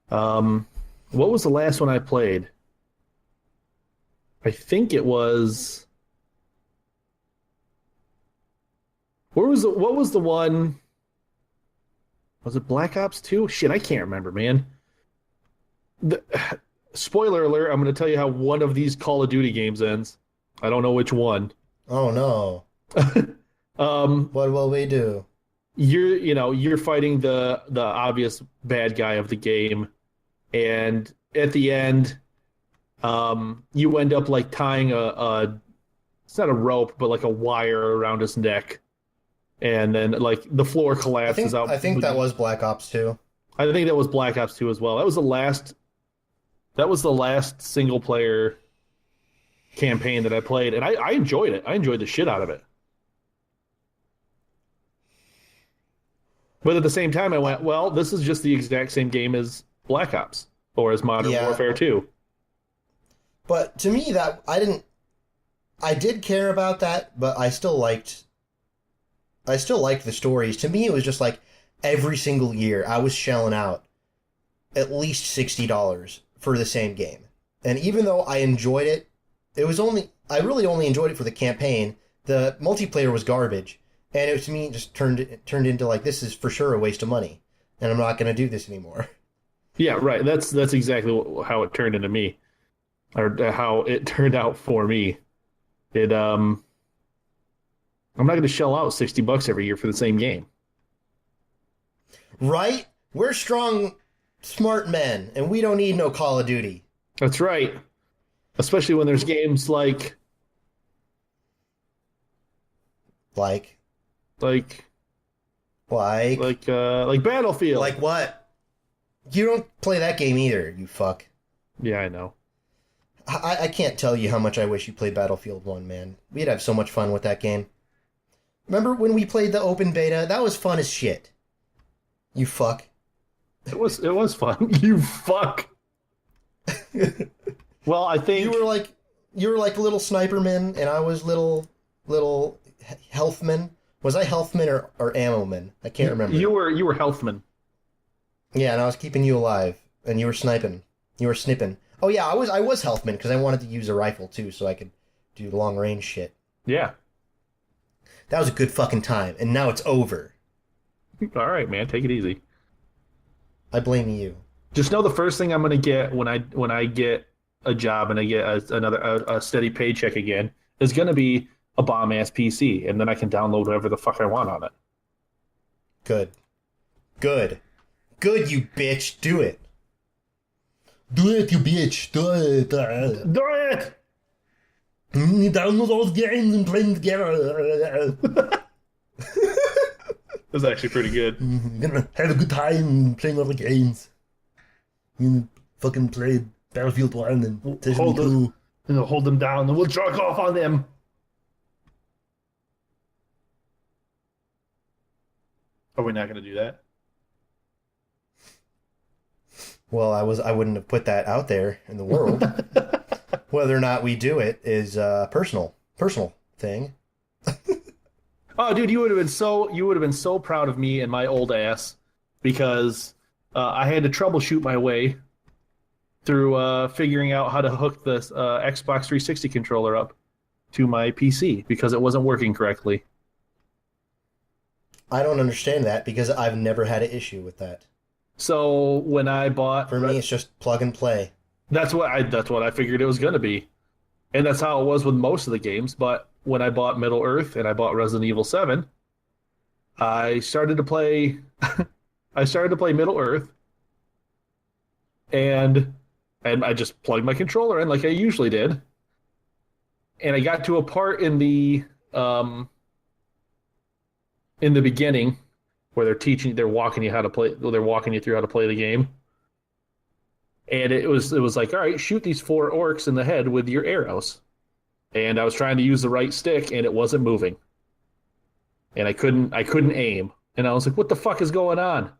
what was the last one I played? I think it was. What was the one? Was it Black Ops 2? Shit, I can't remember, man. Spoiler alert, I'm going to tell you how one of these Call of Duty games ends. I don't know which one. Oh no. What will we do? You're fighting the obvious bad guy of the game, and at the end, you end up like tying it's not a rope, but like a wire around his neck, and then like the floor collapses out. I think that was Black Ops 2. I think that was Black Ops 2 as well. That was the last single player campaign that I played, and I enjoyed it. I enjoyed the shit out of it. But at the same time, I went, well, this is just the exact same game as Black Ops or as Modern Warfare 2. But to me, I did care about that, but I still liked the stories. To me, it was just like every single year I was shelling out at least $60 for the same game. And even though I enjoyed it, I really only enjoyed it for the campaign. The multiplayer was garbage. And it to me just turned into like, this is for sure a waste of money, and I'm not going to do this anymore. Yeah, right. That's exactly how it turned into me, or how it turned out for me. I'm not going to shell out $60 every year for the same game. Right? We're strong, smart men, and we don't need no Call of Duty. That's right. Especially when there's games like Battlefield. Like what? You don't play that game either, you fuck. Yeah, I know. I can't tell you how much I wish you played Battlefield 1, man. We'd have so much fun with that game. Remember when we played the open beta? That was fun as shit. You fuck. It was fun. You fuck. Well, I think you were like little sniperman, and I was little healthman. Was I healthman or ammoman? I can't remember. You were healthman. Yeah, and I was keeping you alive, and you were sniping. You were snipping. Oh yeah, I was healthman because I wanted to use a rifle too, so I could do long range shit. Yeah. That was a good fucking time, and now it's over. All right, man, take it easy. I blame you. Just know the first thing I'm gonna get when I get a job and I get a steady paycheck again is gonna be a bomb ass PC, and then I can download whatever the fuck I want on it. Good, you bitch. Do it. Do it, you bitch. Do it. Do it. Download those games and play them together. That's actually pretty good. Gonna have a good time playing all the games. You fucking play Battlefield 1 and Destiny 2. Hold them down, and we'll jerk off on them. Are we not going to do that? Well, I wouldn't have put that out there in the world. Whether or not we do it is a personal thing. Oh, dude, you would have been so proud of me and my old ass because I had to troubleshoot my way through figuring out how to hook this Xbox 360 controller up to my PC because it wasn't working correctly. I don't understand that because I've never had an issue with that. So when I bought, for me, it's just plug and play. That's what I figured it was going to be, and that's how it was with most of the games. But when I bought Middle Earth and I bought Resident Evil 7, I started to play. I started to play Middle Earth, and I just plugged my controller in like I usually did, and I got to a part in the beginning where they're walking you through how to play the game. And it was like, all right, shoot these 4 orcs in the head with your arrows. And I was trying to use the right stick, and it wasn't moving. And I couldn't aim. And I was like, what the fuck is going on?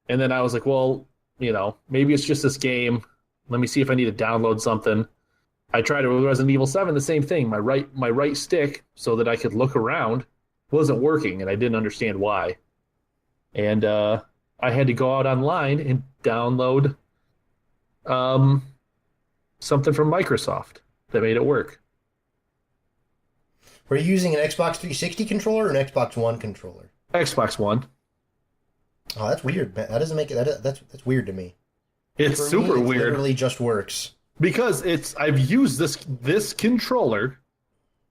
And then I was like, well, maybe it's just this game. Let me see if I need to download something. I tried it with Resident Evil 7, the same thing. My right stick, so that I could look around, wasn't working, and I didn't understand why. And I had to go out online and download something from Microsoft that made it work. Were you using an Xbox 360 controller or an Xbox One controller? Xbox One. Oh, that's weird. That doesn't make it. That's weird to me. It's super it weird. Literally just works because I've used this controller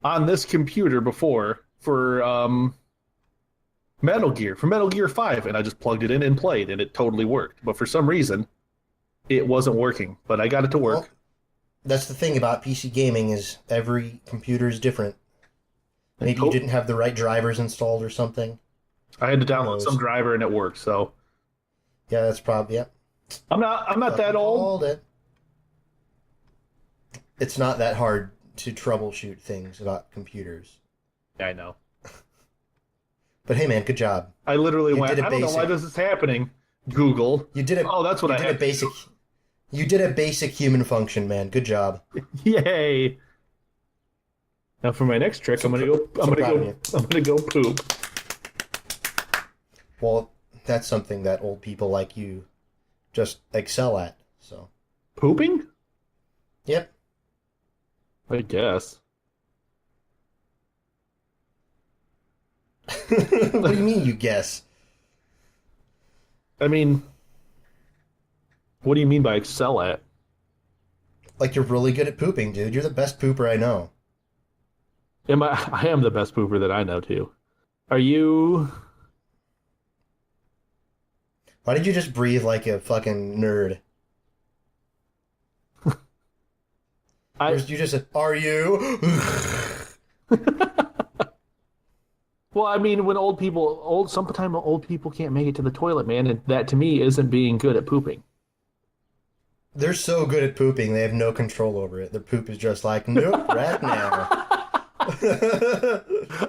on this computer before for Metal Gear 5, and I just plugged it in and played, and it totally worked. But for some reason, it wasn't working. But I got it to work. Well, that's the thing about PC gaming is every computer is different. Maybe you didn't have the right drivers installed or something. I had to download some driver and it worked. So yeah, that's probably I'm not that old. It's not that hard to troubleshoot things about computers. Yeah, I know. But hey, man, good job. I literally went. I don't know why this is happening. Google. You did it. Oh, that's what I had. You did a basic human function, man. Good job. Yay! Now for my next trick, I'm gonna go poop. Well, that's something that old people like you just excel at. So pooping? Yep. I guess. What do you mean you guess? I mean, what do you mean by excel at? Like you're really good at pooping, dude. You're the best pooper I know. I am the best pooper that I know, too. Are you... Why did you just breathe like a fucking nerd? You just said, are you? Well, I mean, when sometimes old people can't make it to the toilet, man, and that to me isn't being good at pooping. They're so good at pooping, they have no control over it. Their poop is just like, nope, right now.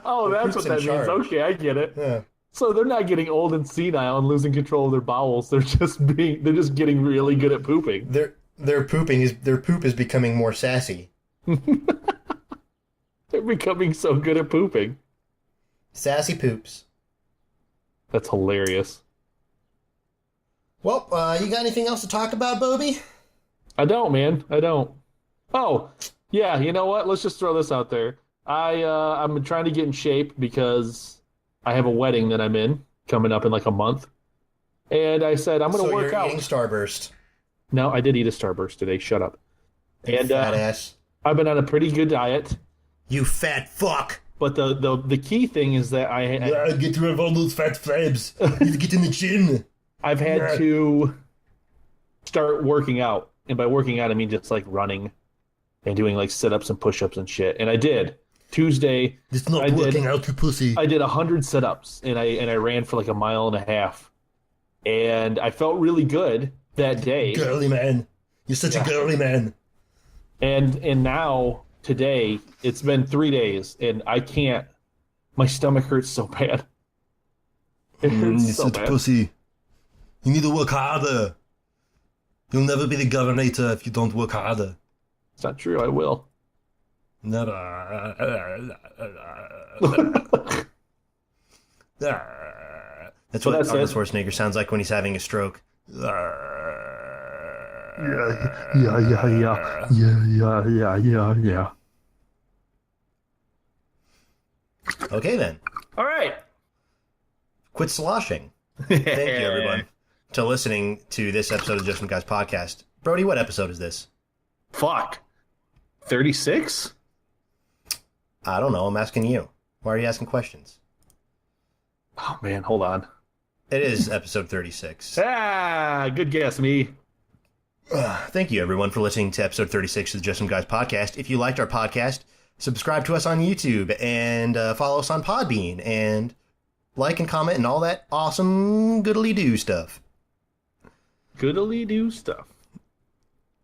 Oh, that's what that means. Okay, I get it. Yeah. So they're not getting old and senile and losing control of their bowels. They're just getting really good at pooping. Their poop is becoming more sassy. They're becoming so good at pooping. Sassy poops. That's hilarious. Well, you got anything else to talk about, Bobby? I don't, man. I don't. Oh, yeah, you know what? Let's just throw this out there. I'm trying to get in shape because I have a wedding that I'm in coming up in like a month. And I said, I'm going to work out. So you're eating Starburst. No, I did eat a Starburst today. Shut up. And fat ass. I've been on a pretty good diet. You fat fuck. But the key thing is that I get rid of all those fat flabs. You get in the gym. I've had to start working out. And by working out, I mean just like running and doing like sit-ups and push-ups and shit. And I did. Tuesday, it's not working out, you pussy. I did 100 sit-ups and I ran for like a mile and a half. And I felt really good that day. Girly man. You're such a girly man. And now, today, it's been 3 days, and I can't. My stomach hurts so bad. It hurts you're so such bad. a pussy. You need to work harder. You'll never be the governor if you don't work harder. It's not true, I will. Never. That's what Arnold Schwarzenegger sounds like when he's having a stroke. Yeah. Okay, then. All right. Quit sloshing. Thank you, everyone, to listening to this episode of Just Some Guys Podcast. Brody, what episode is this? Fuck. 36? I don't know. I'm asking you. Why are you asking questions? Oh, man. Hold on. It is episode 36. Good guess, me. Thank you, everyone, for listening to episode 36 of the Just Some Guys Podcast. If you liked our podcast, subscribe to us on YouTube and follow us on Podbean and like and comment and all that awesome goodly do stuff. Goodly do stuff.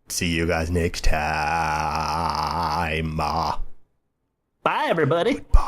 See you guys next time. Bye, everybody. Bye.